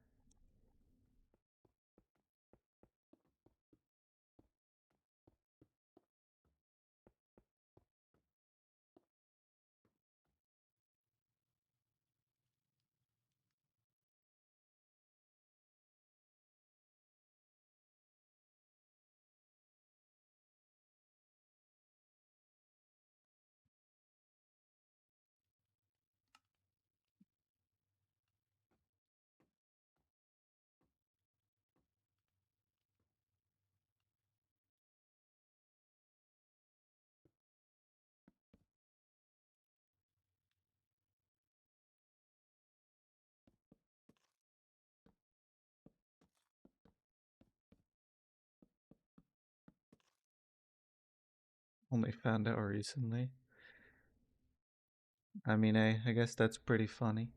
Only found out recently. I mean, I guess that's pretty funny.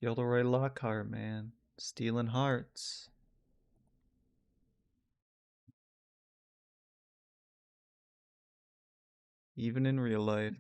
Gilderoy Lockhart, man. Stealing hearts. Even in real life.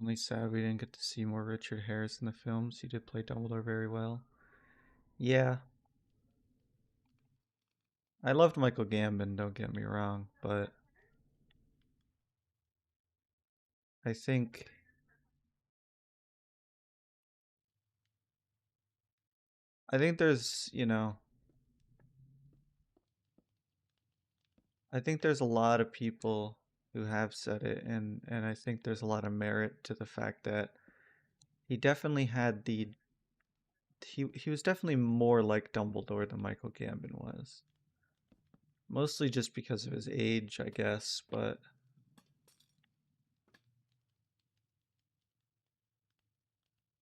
Only sad we didn't get to see more Richard Harris in the films. He did play Dumbledore very well. Yeah, I loved Michael Gambon, don't get me wrong, but I think I think there's, I think there's a lot of people who have said it, and I think there's a lot of merit to the fact that he definitely had the he was definitely more like Dumbledore than Michael Gambon was. Mostly just because of his age, I guess, but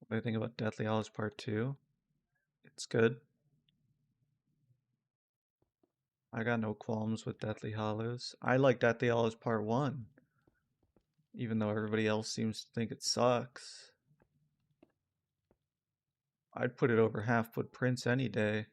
what do I think about Deathly Hallows Part 2? It's good. I got no qualms with Deathly Hallows. I like Deathly Hallows Part 1, even though everybody else seems to think it sucks. I'd put it over Half Blood Prince any day.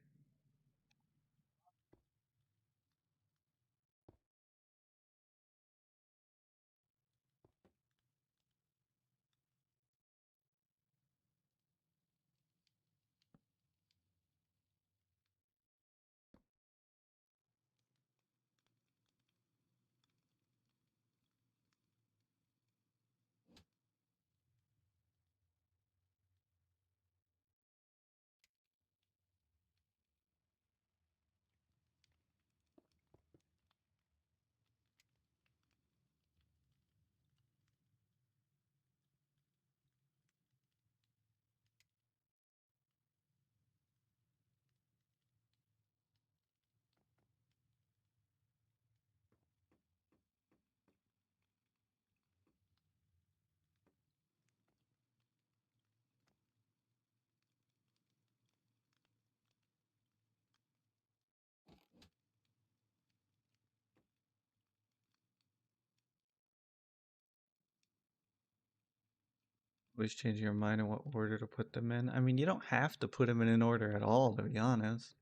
Always changing your mind on what order to put them in. I mean, you don't have to put them in an order at all, to be honest.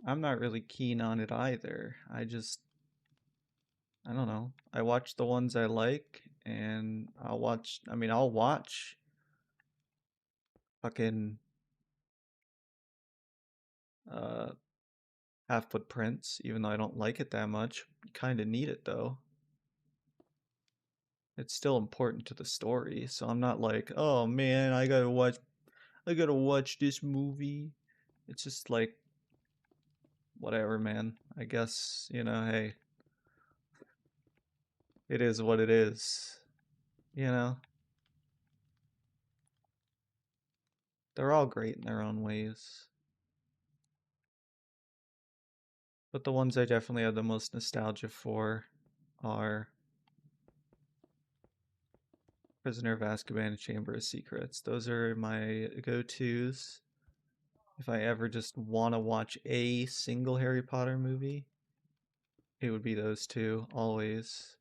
I'm not really keen on it either. I don't know. I watch the ones I like, and I'll watch fucking uh, Half Blood Prince, even though I don't like it that much. Kind of need it though. It's still important to the story, so I'm not like, oh man, I gotta watch this movie. It's just like, whatever, man. I guess, hey, it is what it is. You know, they're all great in their own ways. But the ones I definitely have the most nostalgia for are Prisoner of Azkaban and Chamber of Secrets. Those are my go-tos. If I ever just want to watch a single Harry Potter movie, it would be those two, always.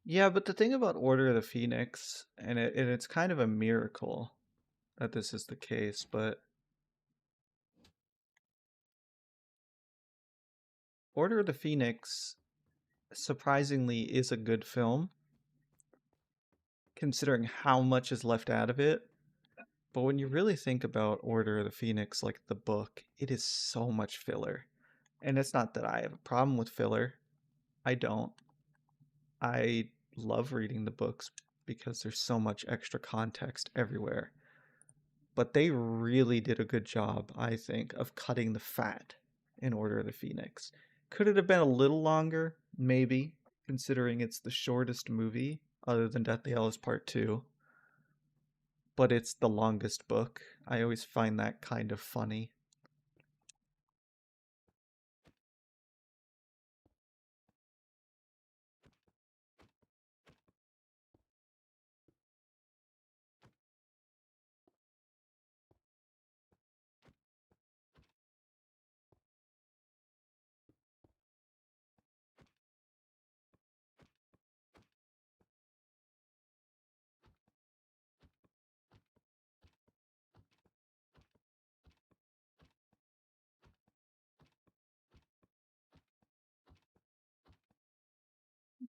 Yeah, but the thing about Order of the Phoenix, and it's kind of a miracle that this is the case, but Order of the Phoenix surprisingly is a good film, considering how much is left out of it. But when you really think about Order of the Phoenix, like the book, it is so much filler. And it's not that I have a problem with filler. I don't. I love reading the books because there's so much extra context everywhere. But they really did a good job, I think, of cutting the fat in Order of the Phoenix. Could it have been a little longer? Maybe, considering it's the shortest movie other than Deathly Hallows Part 2, but it's the longest book. I always find that kind of funny.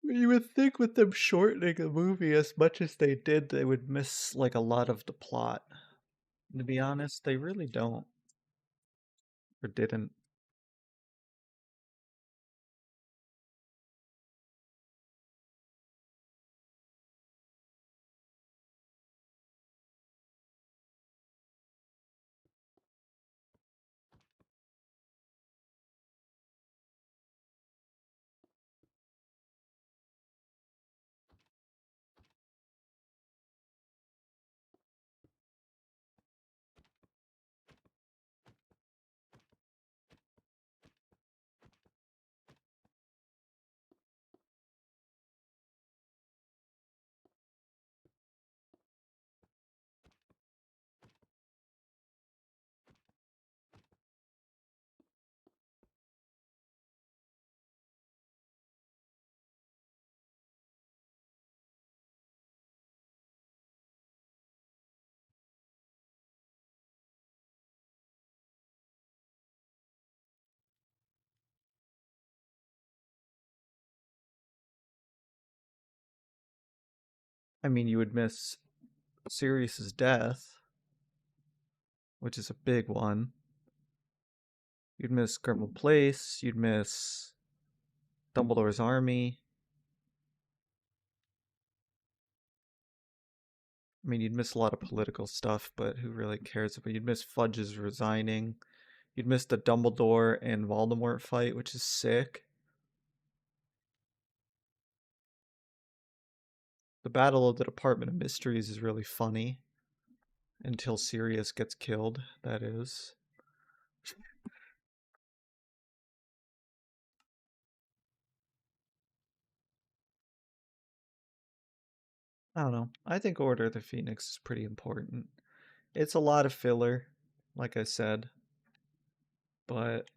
You would think with them shortening the movie as much as they did, they would miss like a lot of the plot. To be honest, they really don't, or didn't. I mean, you would miss Sirius's death, which is a big one. You'd miss Grimmauld Place. You'd miss Dumbledore's army. I mean, you'd miss a lot of political stuff, but who really cares? But you'd miss Fudge's resigning. You'd miss the Dumbledore and Voldemort fight, which is sick. The Battle of the Department of Mysteries is really funny until Sirius gets killed, that is. I don't know. I think Order of the Phoenix is pretty important. It's a lot of filler, like I said, but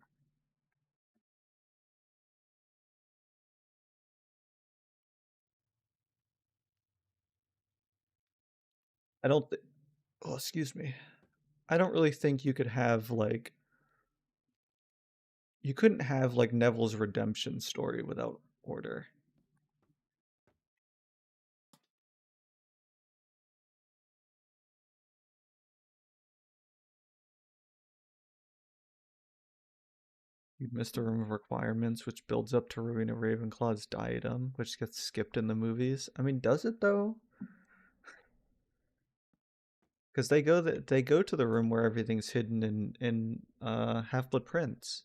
I don't oh, excuse me. I don't really think you could have like you couldn't have like Neville's redemption story without Order. You'd miss the Room of Requirements, which builds up to Rowena Ravenclaw's diadem, which gets skipped in the movies. I mean, does it though? Because they go to the room where everything's hidden in Half Blood Prince.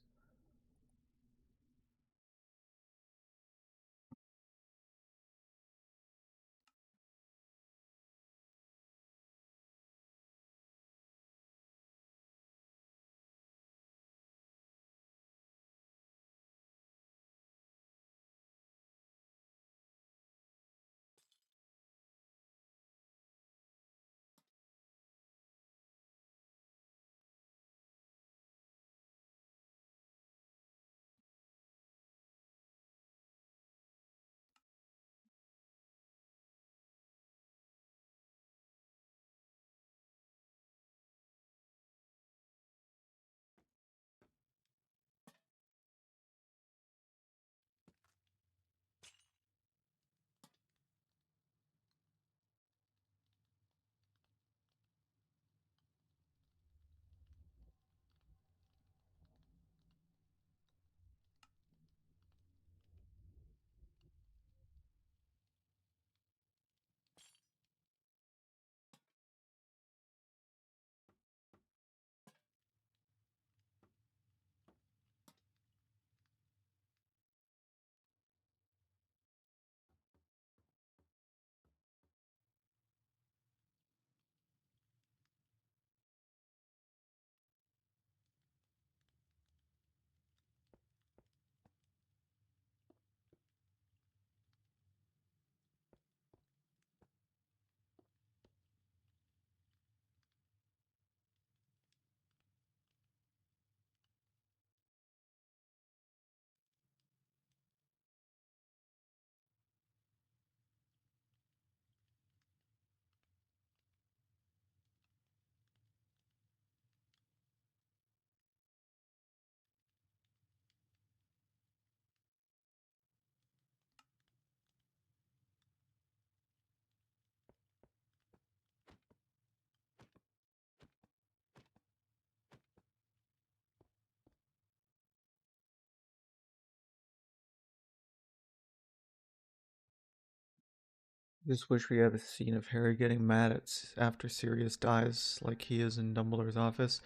Just wish we had a scene of Harry getting mad after Sirius dies, like he is in Dumbledore's office.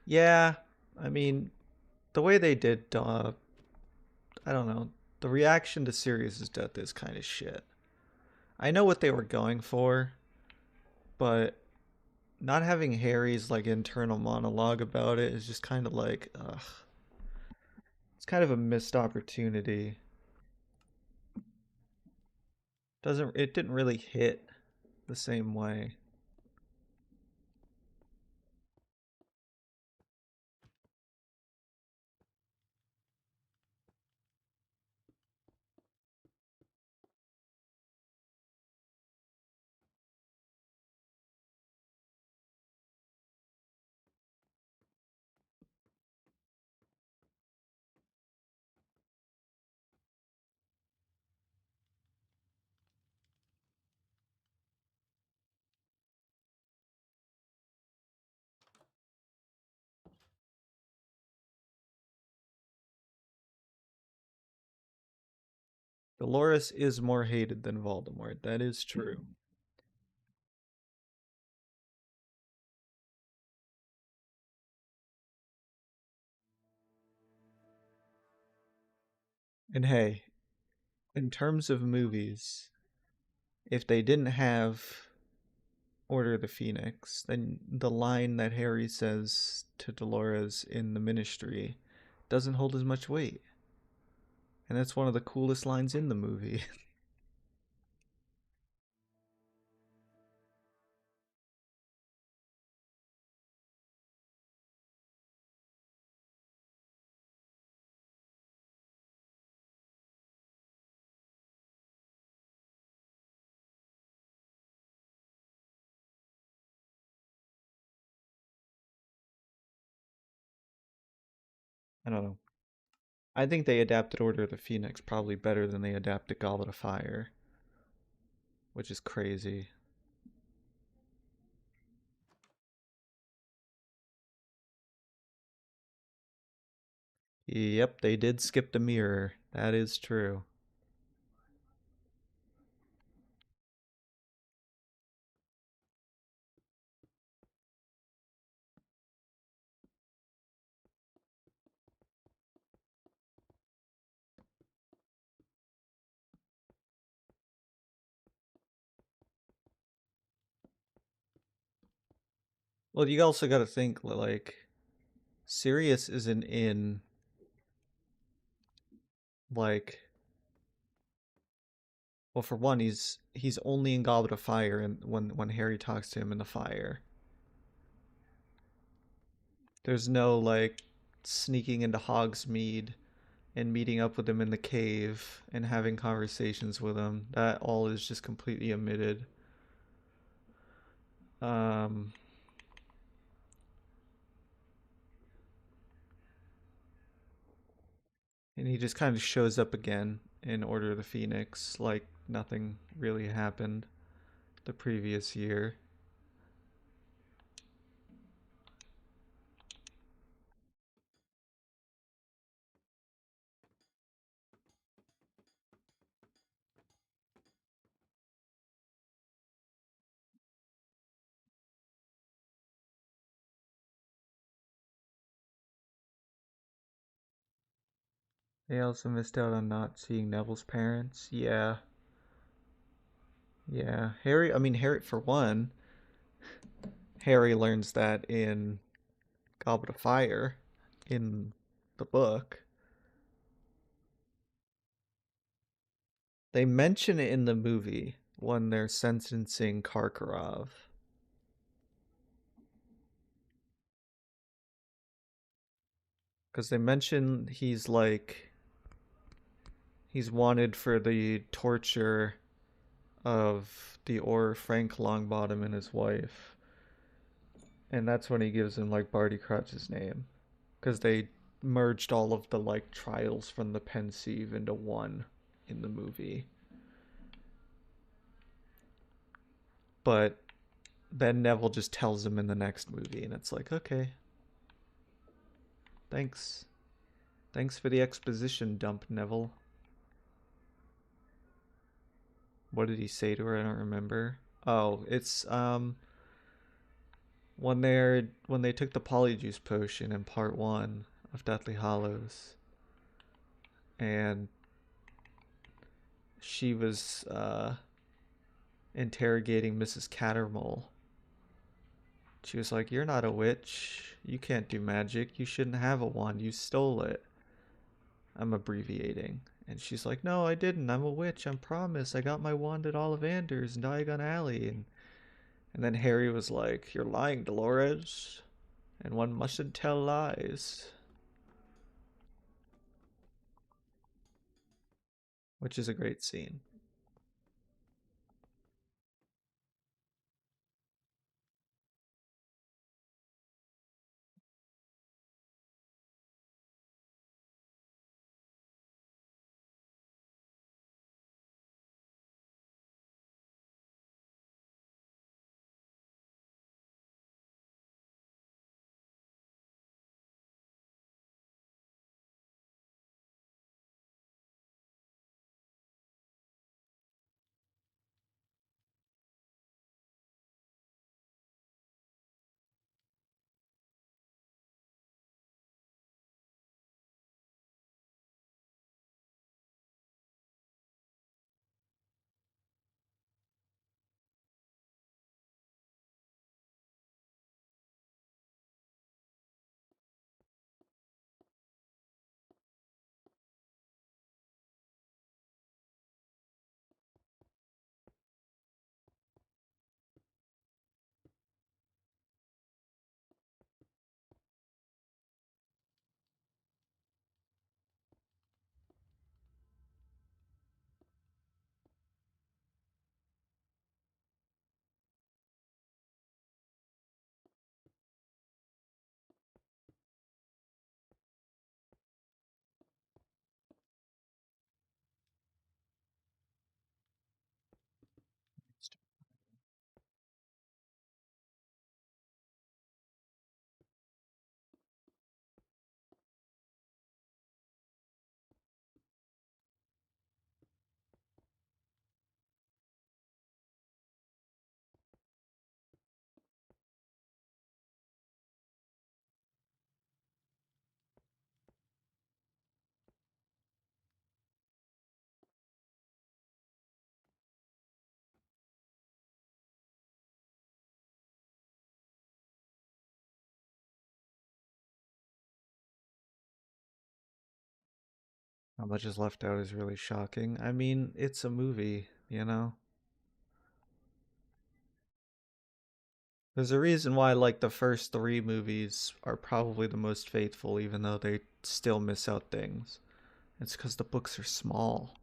Yeah, I mean, the way they did, I don't know, the reaction to Sirius's death is kind of shit. I know what they were going for, but not having Harry's like internal monologue about it is just kind of like, ugh, it's kind of a missed opportunity. Doesn't it didn't really hit the same way. Dolores is more hated than Voldemort. That is true. And hey, in terms of movies, if they didn't have Order of the Phoenix, then the line that Harry says to Dolores in the Ministry doesn't hold as much weight. And that's one of the coolest lines in the movie. I don't know. I think they adapted Order of the Phoenix probably better than they adapted Goblet of Fire, which is crazy. Yep, they did skip the mirror. That is true. Well, you also got to think like Sirius isn't in like well for one he's only in Goblet of Fire and when Harry talks to him in the fire. There's no like sneaking into Hogsmeade and meeting up with him in the cave and having conversations with him. That all is just completely omitted. Um and he just kind of shows up again in Order of the Phoenix like nothing really happened the previous year. They also missed out on not seeing Neville's parents. Yeah. Yeah. Harry, I mean, Harry, for one, Harry learns that in Goblet of Fire in the book. They mention it in the movie when they're sentencing Karkaroff. Because they mention he's wanted for the torture of the Or Frank Longbottom and his wife. And that's when he gives him like Barty Crouch's name. Because they merged all of the like trials from the Pensieve into one in the movie. But then Neville just tells him in the next movie, and it's like, okay, thanks. Thanks for the exposition dump, Neville. What did he say to her? I don't remember. Oh, it's when they took the polyjuice potion in part one of Deathly Hollows, and she was interrogating Mrs. Cattermole. She was like, "You're not a witch. You can't do magic. You shouldn't have a wand. You stole it." I'm abbreviating. And she's like, "No, I didn't. I'm a witch. I promise. I got my wand at Ollivander's in Diagon Alley." And then Harry was like, "You're lying, Dolores. And one mustn't tell lies." Which is a great scene. How much is left out is really shocking. I mean, it's a movie, you know? There's a reason why, like, the first three movies are probably the most faithful, even though they still miss out things. It's because the books are small.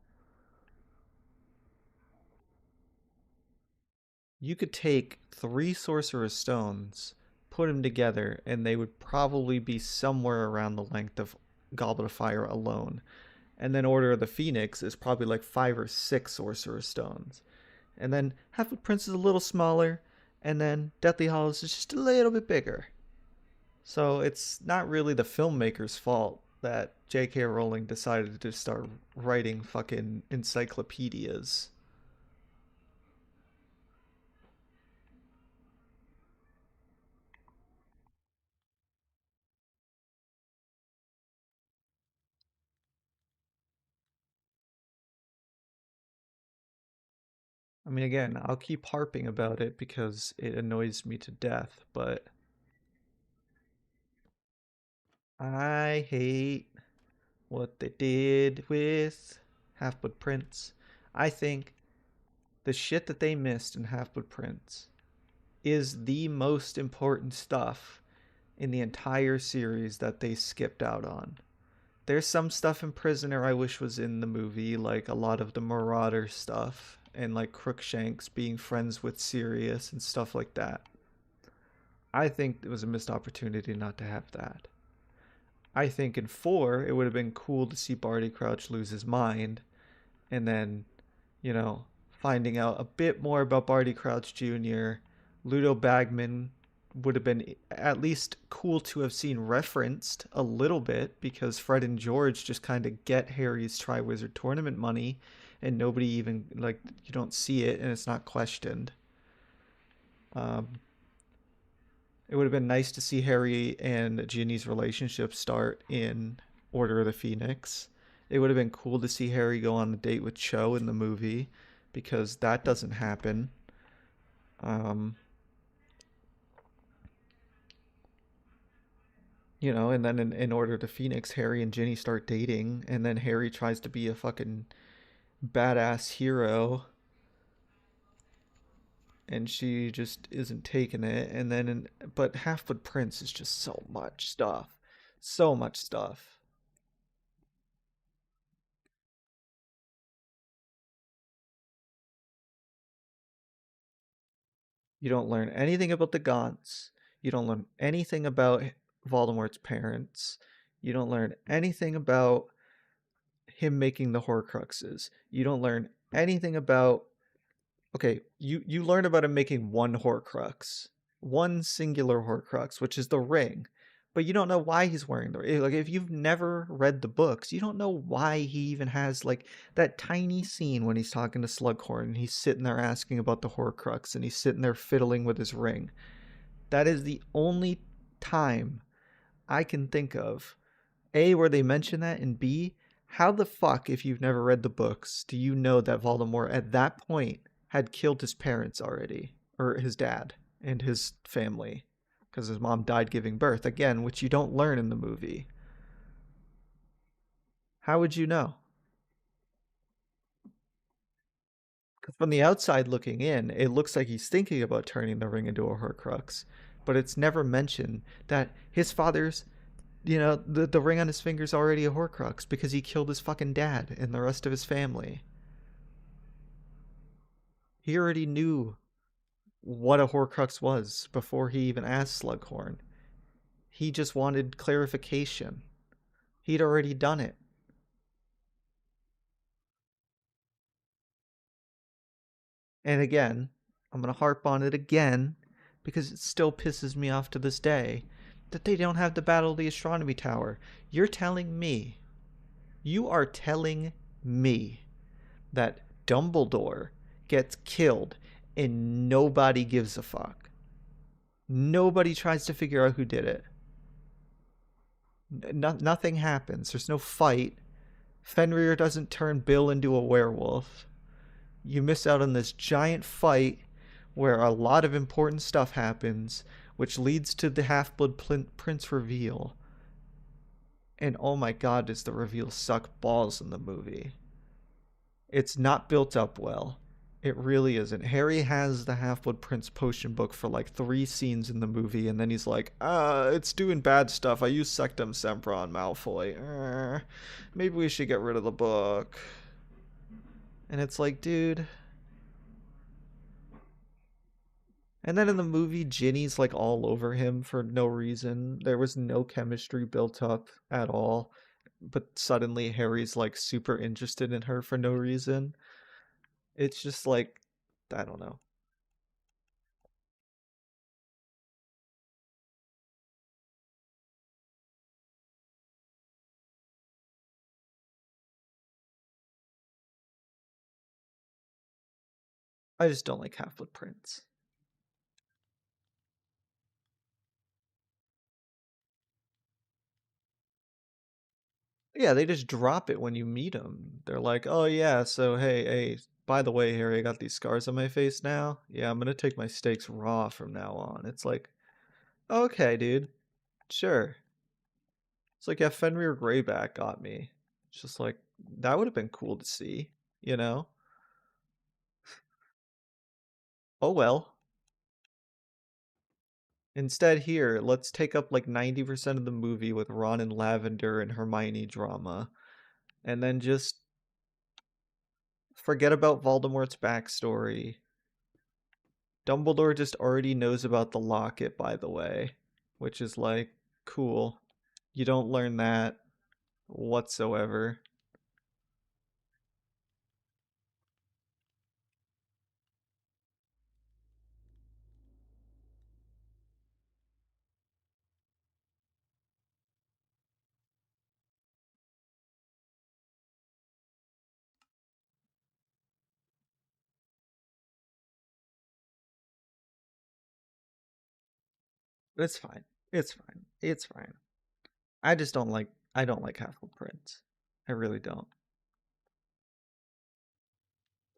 You could take three Sorcerer's Stones, put them together, and they would probably be somewhere around the length of Goblet of Fire alone. And then Order of the Phoenix is probably like five or six Sorcerer's Stones. And then Half Blood Prince is a little smaller, and then Deathly Hallows is just a little bit bigger. So it's not really the filmmaker's fault that J.K. Rowling decided to start writing fucking encyclopedias. I mean, again, I'll keep harping about it because it annoys me to death, but I hate what they did with Half Blood Prince. I think the shit that they missed in Half Blood Prince is the most important stuff in the entire series that they skipped out on. There's some stuff in Prisoner I wish was in the movie, like a lot of the Marauder stuff and like Crookshanks being friends with Sirius and stuff like that. I think it was a missed opportunity not to have that. I think in 4 it would have been cool to see Barty Crouch lose his mind and then, finding out a bit more about Barty Crouch Jr. Ludo Bagman would have been at least cool to have seen referenced a little bit because Fred and George just kind of get Harry's Triwizard Tournament money and nobody even like you don't see it and it's not questioned. Um, it would have been nice to see Harry and Ginny's relationship start in Order of the Phoenix. It would have been cool to see Harry go on a date with Cho in the movie because that doesn't happen. Um, and then in Order to Phoenix, Harry and Ginny start dating, and then Harry tries to be a fucking badass hero, and she just isn't taking it. And then, but Half Blood Prince is just so much stuff. You don't learn anything about the Gaunts. You don't learn anything about Voldemort's parents. You don't learn anything about him making the Horcruxes. You don't learn anything about okay, you learn about him making one Horcrux, one singular Horcrux, which is the ring, but you don't know why he's wearing the ring. Like if you've never read the books, you don't know why he even has like that tiny scene when he's talking to Slughorn and he's sitting there asking about the Horcrux and he's sitting there fiddling with his ring. That is the only time I can think of a, where they mention that, and B, how the fuck, if you've never read the books, do you know that Voldemort at that point had killed his parents already? Or his dad and his family? Because his mom died giving birth, again, which you don't learn in the movie. How would you know? Because from the outside looking in, it looks like he's thinking about turning the ring into a Horcrux, but it's never mentioned that his father's the ring on his finger's already a Horcrux because he killed his fucking dad and the rest of his family. He already knew what a Horcrux was before he even asked Slughorn. He just wanted clarification. He'd already done it. And again, I'm going to harp on it again because it still pisses me off to this day that they don't have the Battle of the Astronomy Tower. You are telling me that Dumbledore gets killed and nobody gives a fuck. Nobody tries to figure out who did it. Nothing happens. There's no fight. Fenrir doesn't turn Bill into a werewolf. You miss out on this giant fight where a lot of important stuff happens, which leads to the Half Blood Prince reveal. And oh my god, does the reveal suck balls in the movie. It's not built up well. It really isn't. Harry has the Half Blood Prince potion book for like 3 scenes in the movie, and then he's like, it's doing bad stuff. I use Sectum Sempra on Malfoy. Maybe we should get rid of the book. And it's like, dude. And then in the movie, Ginny's like all over him for no reason. There was no chemistry built up at all. But suddenly Harry's like super interested in her for no reason. It's just like, I don't know. I just don't like Half Blood Prince. Yeah, they just drop it when you meet them. They're like, "Oh yeah, so hey, by the way, Harry, I got these scars on my face now. Yeah, I'm gonna take my steaks raw from now on." It's like, okay, dude, sure. It's like, yeah, Fenrir Greyback got me. It's just like that would have been cool to see, you know? Oh well. Instead, here, let's take up like 90% of the movie with Ron and Lavender and Hermione drama, and then just forget about Voldemort's backstory. Dumbledore just already knows about the locket, by the way, which is like, cool. You don't learn that whatsoever. It's fine. It's fine. It's fine. I just don't like. I don't like Half Blood Prince. I really don't.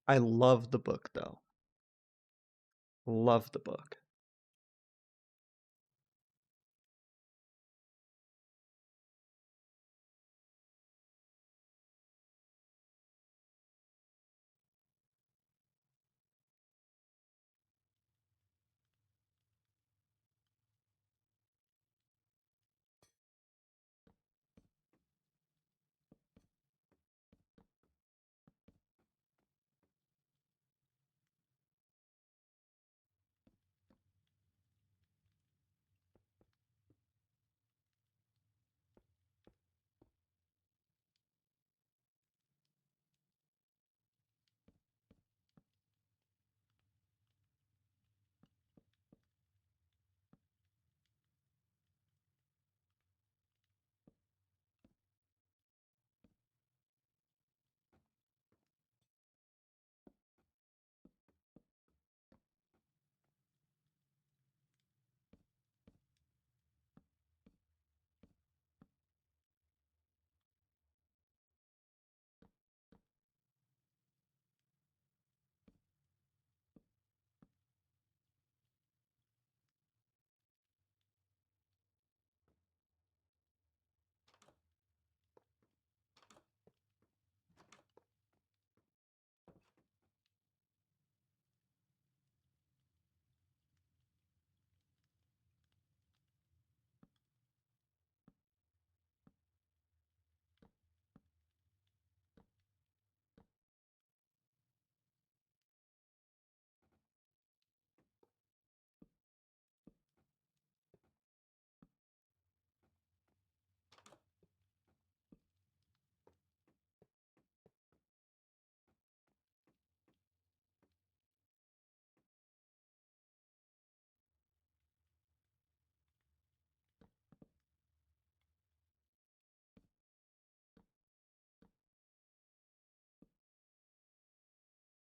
I love the book though. Love the book.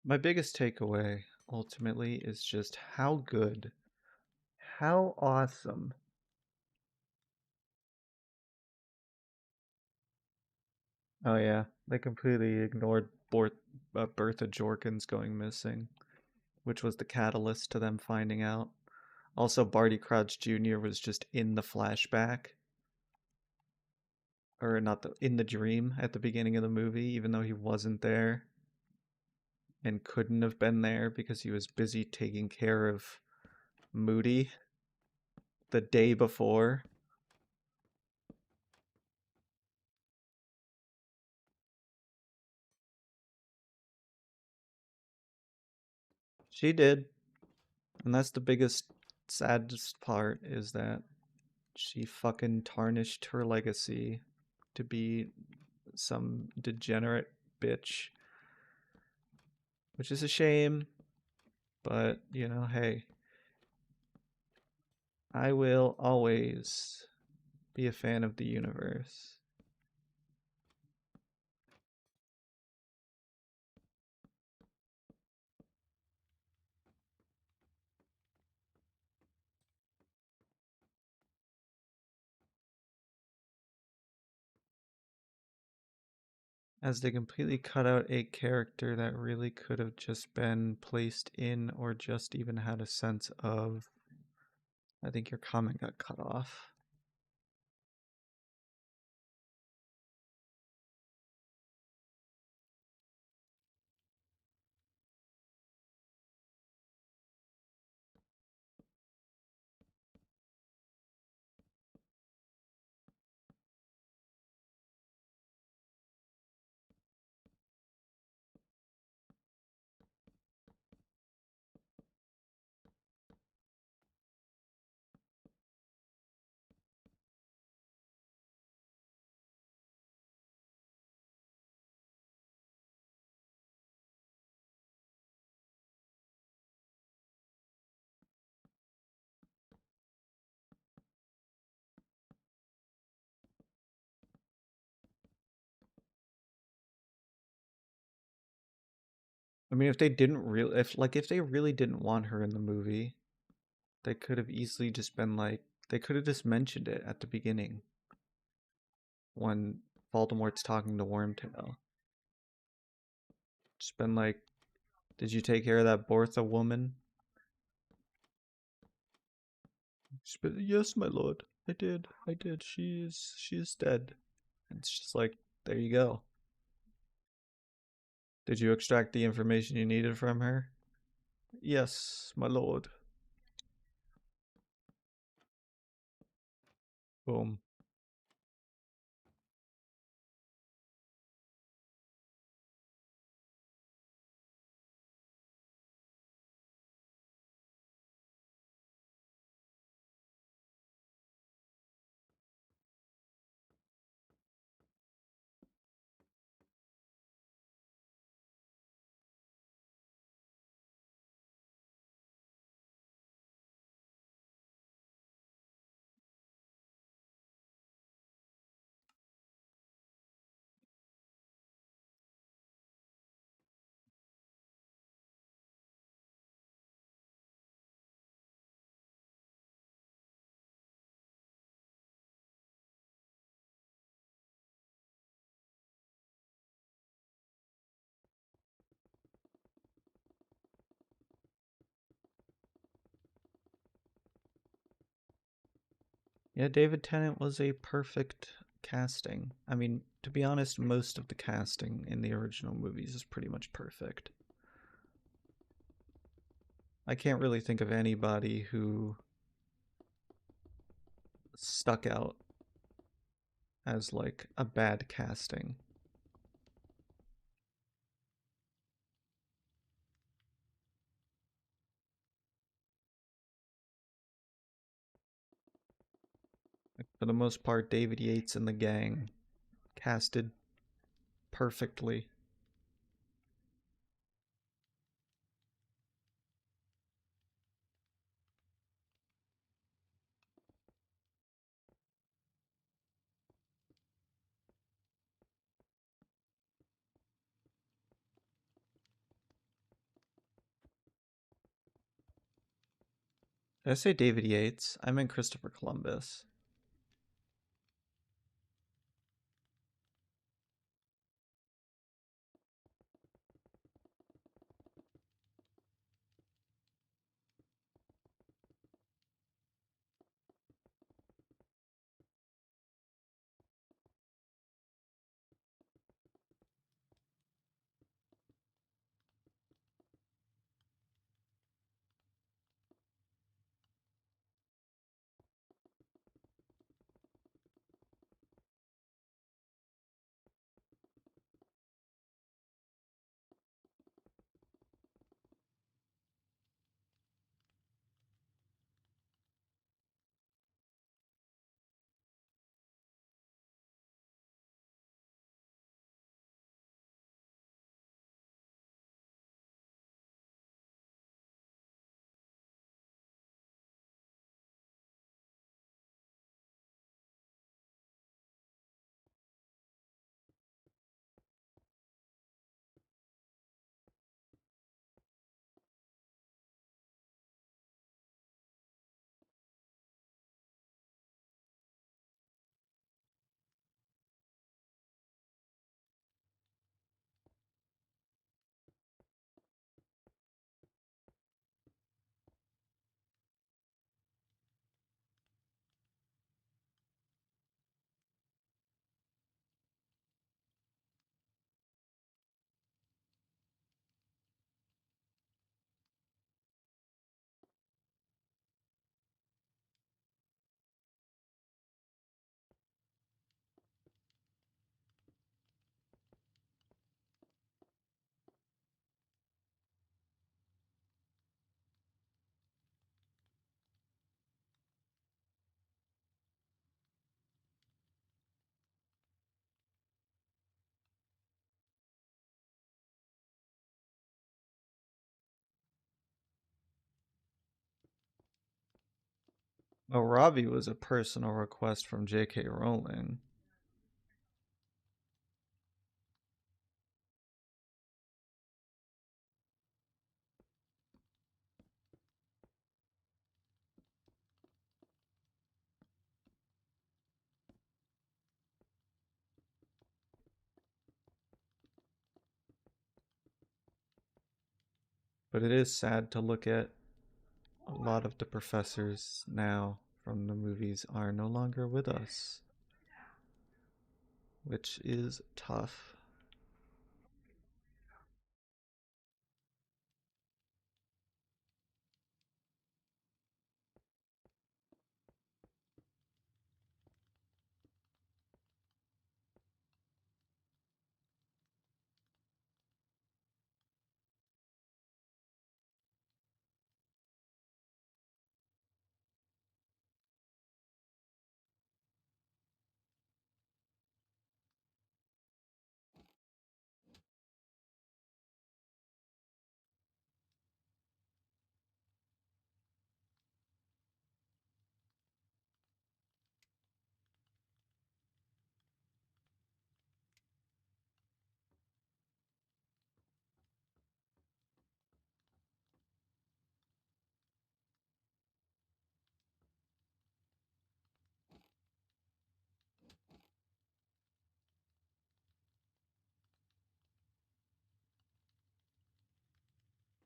My biggest takeaway ultimately is just how good, how awesome. Oh yeah, they completely ignored Bertha Jorkins going missing, which was the catalyst to them finding out. Also, Barty Crouch Jr. was just in the flashback, or not the in the dream at the beginning of the movie, even though he wasn't there and couldn't have been there because he was busy taking care of Moody the day before. She did, and that's the biggest, saddest part is that she fucking tarnished her legacy to be some degenerate bitch, which is a shame, but you know, hey, I will always be a fan of the universe. As they completely cut out a character that really could have just been placed in or just even had a sense of. I think your comment got cut off. I mean, if they didn't really, if they really didn't want her in the movie, they could have easily just been like, They could have just mentioned it at the beginning when Voldemort's talking to Wormtail. Just been like, did you take care of that Bortha woman? She's been, yes, my lord. I did. I did. She is dead. And it's just like, there you go. Did you extract the information you needed from her? Yes, my lord. Boom. Yeah, David Tennant was a perfect casting. I mean, to be honest, most of the casting in the original movies is pretty much perfect. I can't really think of anybody who stuck out as like a bad casting. Like, for the most part, David Yates and the gang casted perfectly. Did I say David Yates? I meant Christopher Columbus. Well, Robbie was a personal request from J.K. Rowling. But it is sad to look at a lot of the professors now from the movies are no longer with us, which is tough.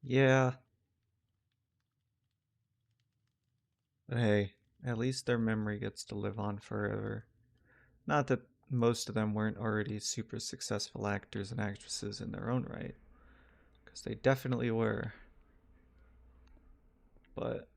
Yeah, but hey, at least their memory gets to live on forever. Not that most of them weren't already super successful actors and actresses in their own right, because they definitely were. But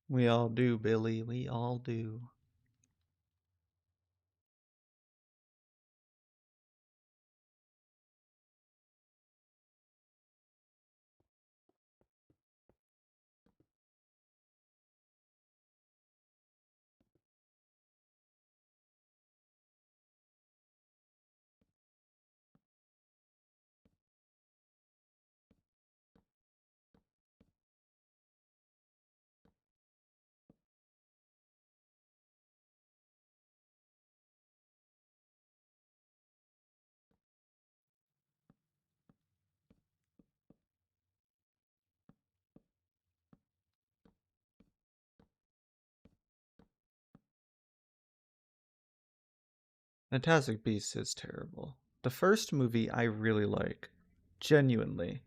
we all do, Billy. We all do. Fantastic Beasts is terrible. The first movie I really like, genuinely.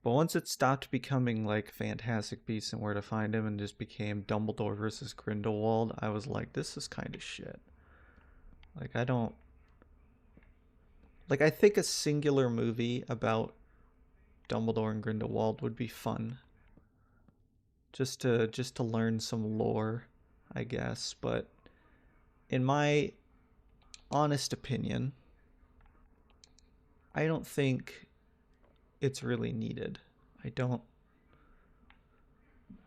But once it stopped becoming like Fantastic Beasts and Where to Find Him and just became Dumbledore versus Grindelwald, I was like, this is kind of shit. Like, I don't. Like, I think a singular movie about Dumbledore and Grindelwald would be fun. Just to learn some lore, I guess. But in my honest opinion, I don't think it's really needed. I don't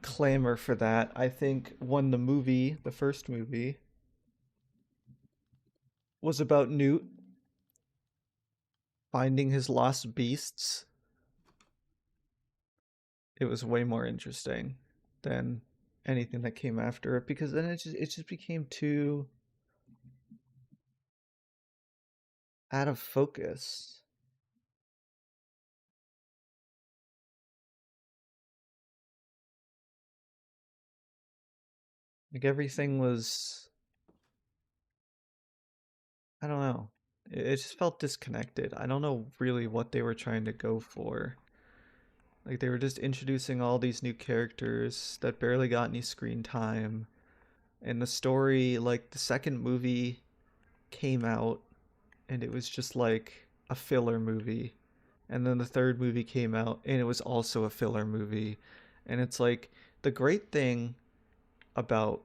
clamor for that. I think when the first movie, was about Newt finding his lost beasts, it was way more interesting than anything that came after it because then it just became too out of focus. Like everything was, I don't know. It just felt disconnected. I don't know really what they were trying to go for. Like they were just introducing all these new characters that barely got any screen time. And the story, like the second movie came out and it was just like a filler movie. And then the third movie came out and it was also a filler movie. And it's like the great thing about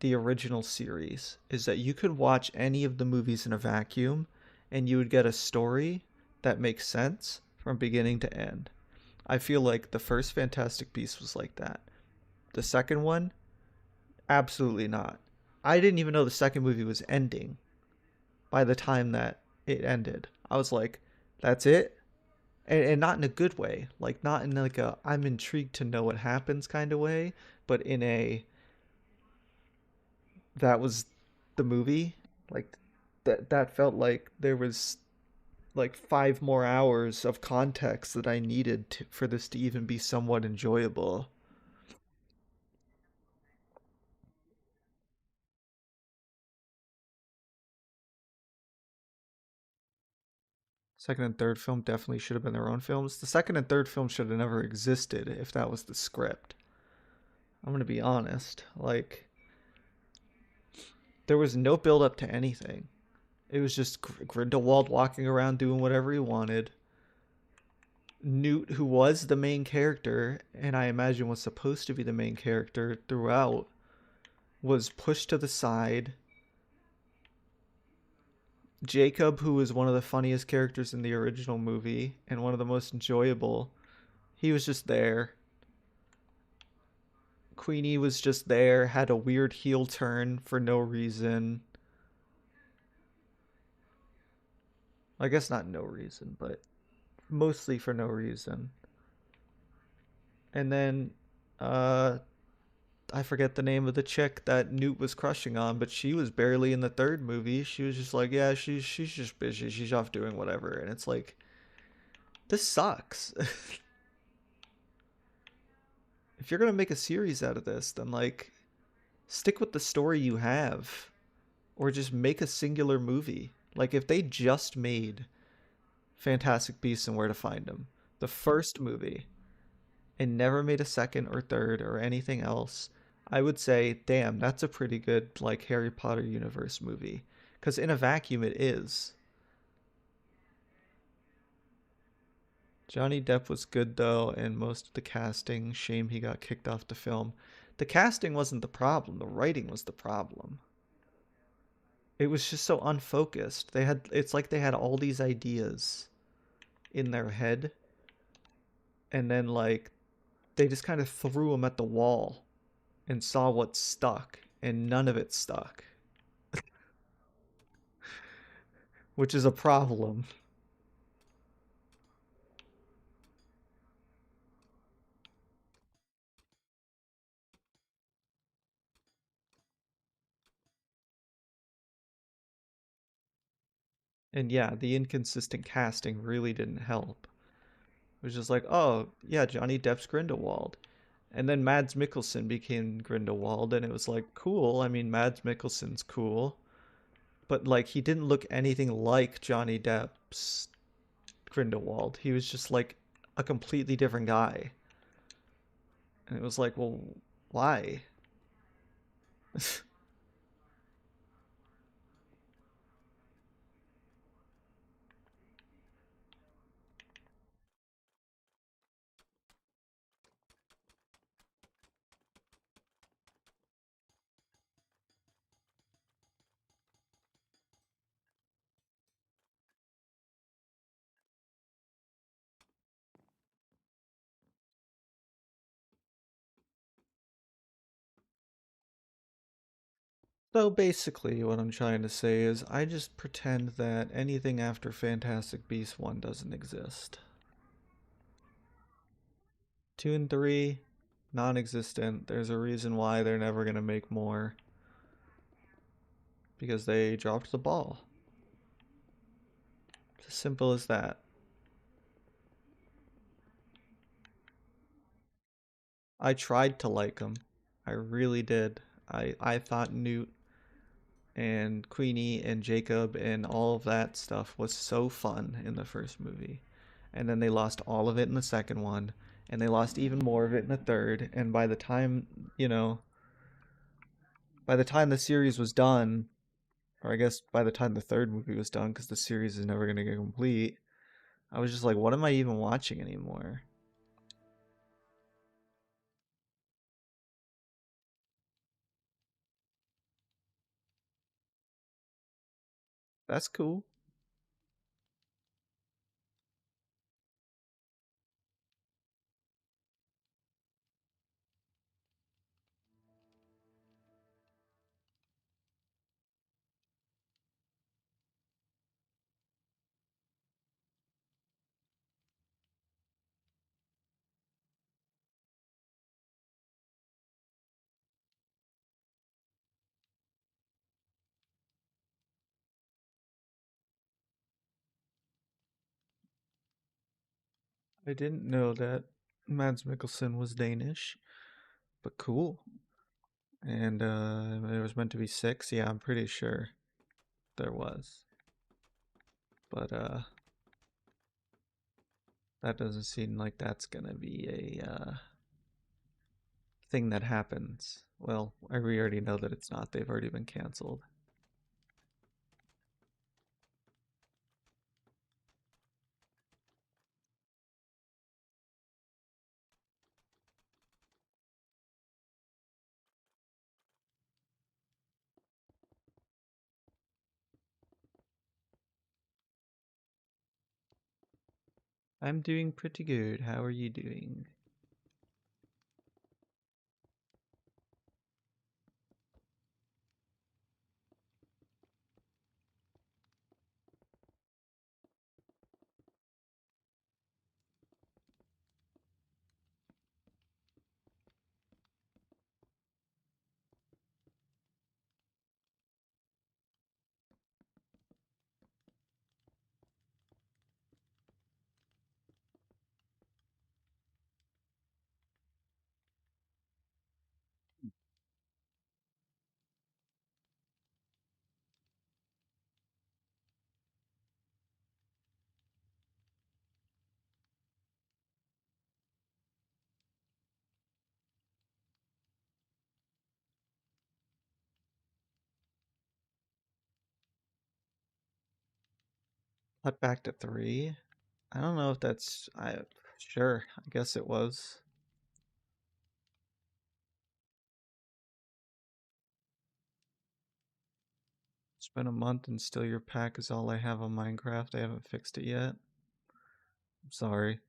the original series is that you could watch any of the movies in a vacuum and you would get a story that makes sense from beginning to end. I feel like the first Fantastic Beast was like that. The second one, absolutely not. I didn't even know the second movie was ending by the time that it ended. I was like, that's it? And not in a good way. Like, not in like a I'm intrigued to know what happens kind of way, but in a that was the movie. Like, that felt like there was like 5 more hours of context that I needed for this to even be somewhat enjoyable. Second and third film definitely should have been their own films. The second and third film should have never existed if that was the script. I'm gonna be honest. Like, there was no build up to anything. It was just Grindelwald walking around doing whatever he wanted. Newt, who was the main character, and I imagine was supposed to be the main character throughout, was pushed to the side. Jacob, who was one of the funniest characters in the original movie and one of the most enjoyable, he was just there. Queenie was just there, had a weird heel turn for no reason. I guess not no reason, but mostly for no reason. And then uh I forget the name of the chick that Newt was crushing on, but she was barely in the third movie. She was just like, yeah, she's just busy. She's off doing whatever. And it's like, this sucks. If you're gonna make a series out of this, then like stick with the story you have, or just make a singular movie. Like if they just made Fantastic Beasts and Where to Find Them, the first movie, and never made a second or third or anything else, I would say, damn, that's a pretty good like Harry Potter universe movie. Because in a vacuum, it is. Johnny Depp was good though, and most of the casting. Shame he got kicked off the film. The casting wasn't the problem. The writing was the problem. It was just so unfocused. It's like they had all these ideas in their head, and then like they just kind of threw them at the wall and saw what stuck, and none of it stuck, which is a problem. And yeah, the inconsistent casting really didn't help. It was just like, oh, yeah, Johnny Depp's Grindelwald. And then Mads Mikkelsen became Grindelwald, and it was like, cool. I mean, Mads Mikkelsen's cool. But like, he didn't look anything like Johnny Depp's Grindelwald. He was just like a completely different guy. And it was like, well, why? So basically, what I'm trying to say is I just pretend that anything after Fantastic Beasts 1 doesn't exist. 2 and 3, non existent. There's a reason why they're never going to make more. Because they dropped the ball. It's as simple as that. I tried to like them. I really did. I thought Newt and Queenie and Jacob and all of that stuff was so fun in the first movie. And then they lost all of it in the second one, and they lost even more of it in the third. And by the time, by the time the series was done, or I guess by the time the third movie was done, because the series is never gonna get complete, I was just like, what am I even watching anymore? That's cool. I didn't know that Mads Mikkelsen was Danish, but cool. And there was meant to be six. Yeah, I'm pretty sure there was. But that doesn't seem like that's gonna be a thing that happens. Well, we already know that it's not. They've already been canceled. I'm doing pretty good. How are you doing? Cut back to three. I don't know if that's. I sure. I guess it was. It's been a month and still your pack is all I have on Minecraft. I haven't fixed it yet. I'm sorry.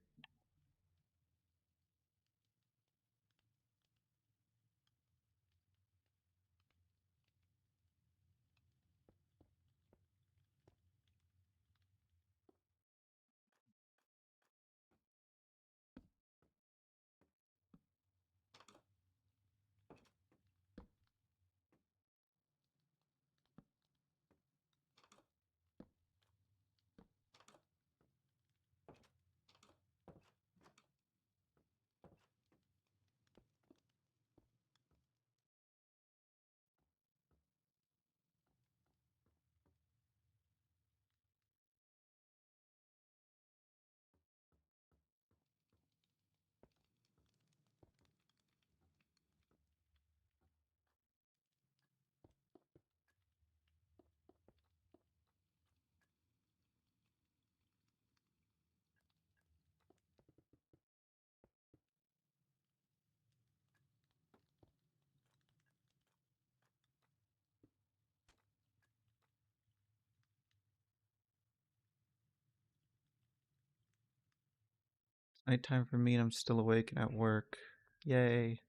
It's nighttime for me and I'm still awake and at work. Yay.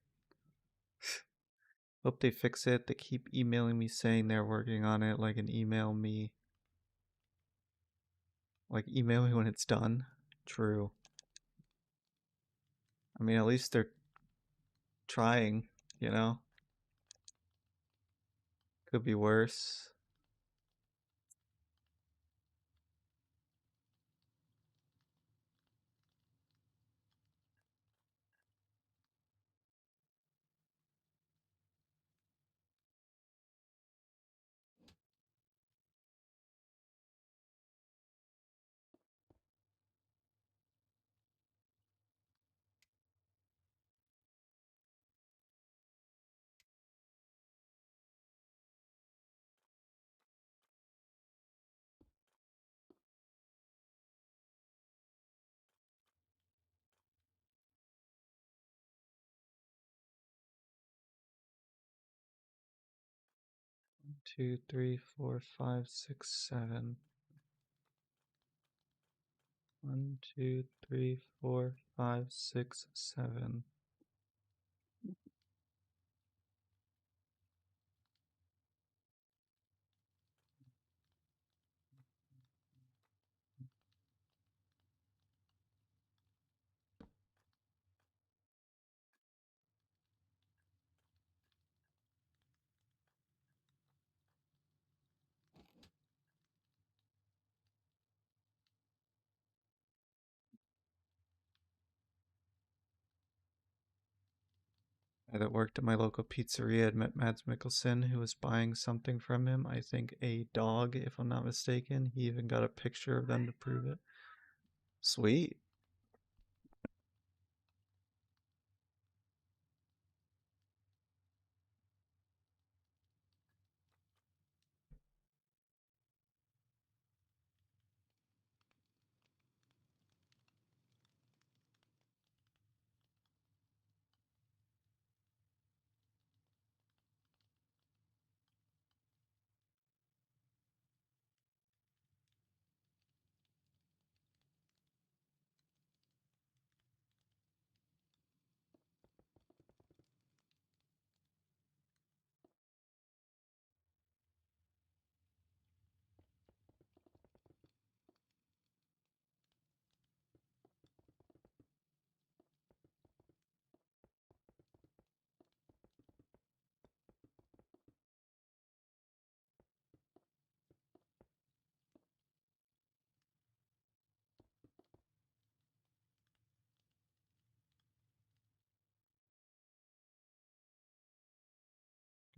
Hope they fix it. They keep emailing me saying they're working on it, like, and email me. Like, email me when it's done. True. I mean, at least they're trying, you know? Could be worse. 2, 3, 4, 5, 6, 7. 1, 2, 3, 4, 5, 6, 7. I that worked at my local pizzeria had met Mads Mikkelsen, who was buying something from him. I think a dog, if I'm not mistaken. He even got a picture of them to prove it. Sweet.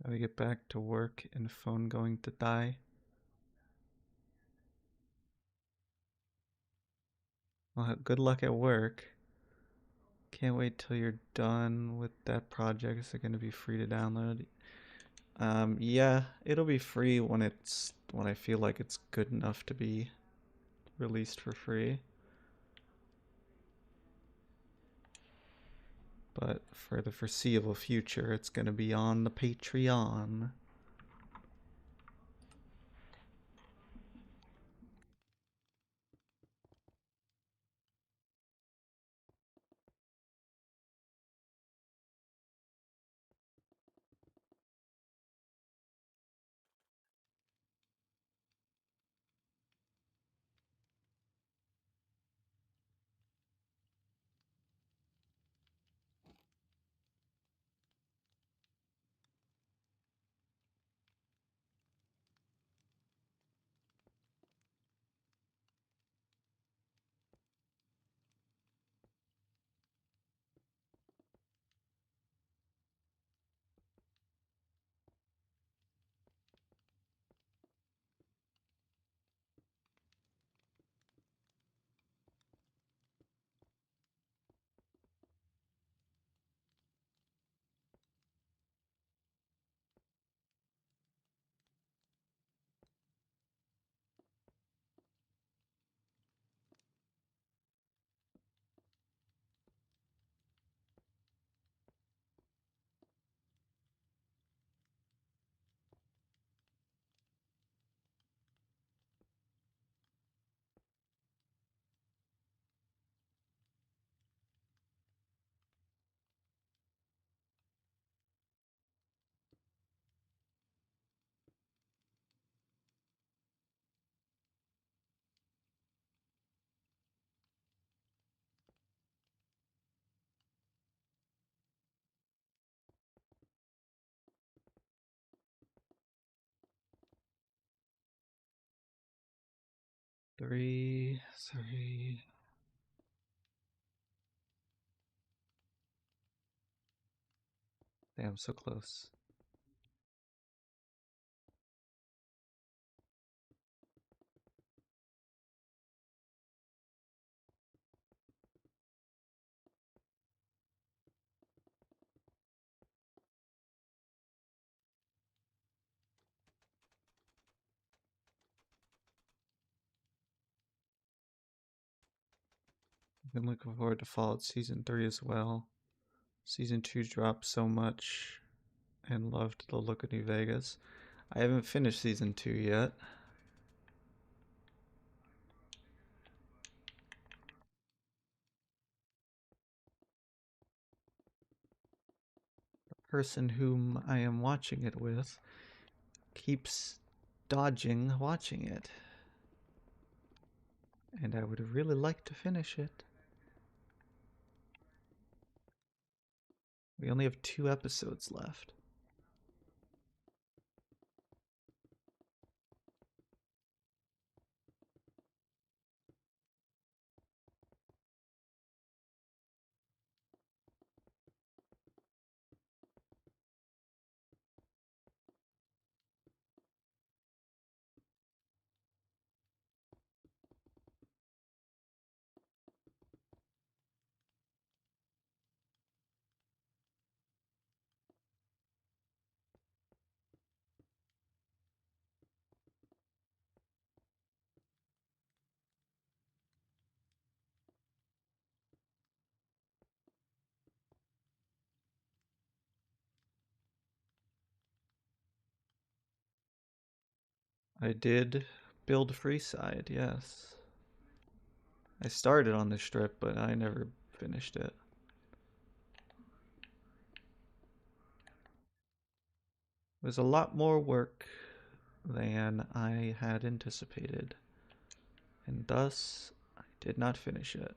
Gotta get back to work and phone going to die. Well, good luck at work. Can't wait till you're done with that project. Is it gonna be free to download? Yeah, it'll be free when I feel like it's good enough to be released for free. But for the foreseeable future, it's gonna be on the Patreon. Three, three. Damn, so close. Been looking forward to Fallout Season 3 as well. Season 2 dropped so much and loved the look of New Vegas. I haven't finished season 2 yet. The person whom I am watching it with keeps dodging watching it. And I would really like to finish it. We only have 2 episodes left. I did build Freeside, yes. I started on the strip, but I never finished it. It was a lot more work than I had anticipated, and thus I did not finish it.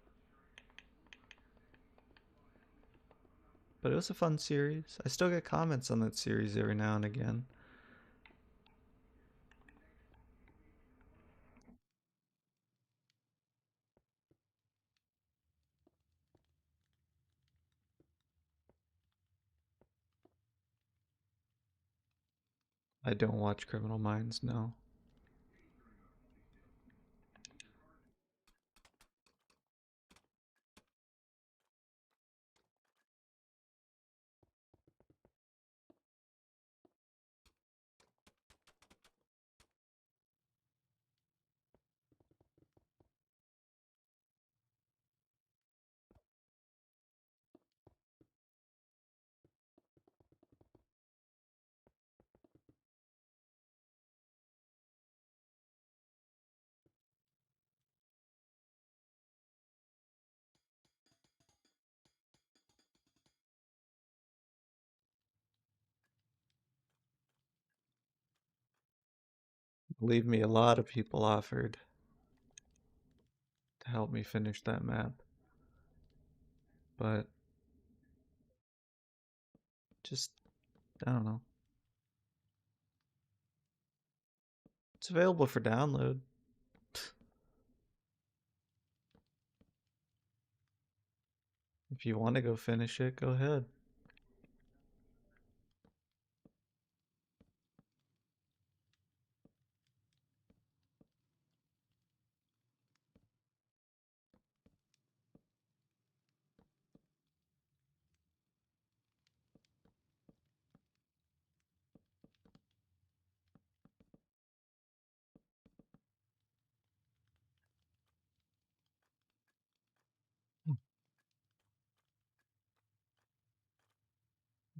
But it was a fun series. I still get comments on that series every now and again. I don't watch Criminal Minds, no. Believe me, a lot of people offered to help me finish that map. But just, I don't know. It's available for download. If you want to go finish it, go ahead.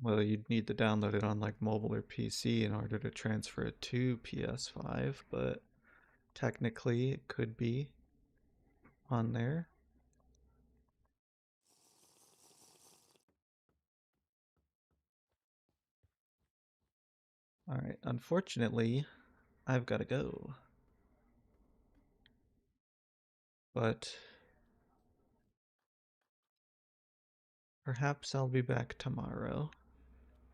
Well, you'd need to download it on like mobile or PC in order to transfer it to PS5, but technically it could be on there. Alright, unfortunately, I've got to go. But perhaps I'll be back tomorrow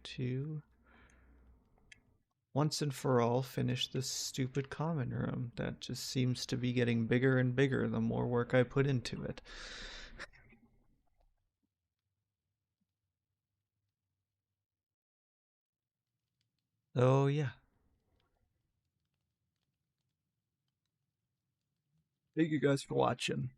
to once and for all finish this stupid common room that just seems to be getting bigger and bigger the more work I put into it. Oh, yeah. Thank you guys for watching.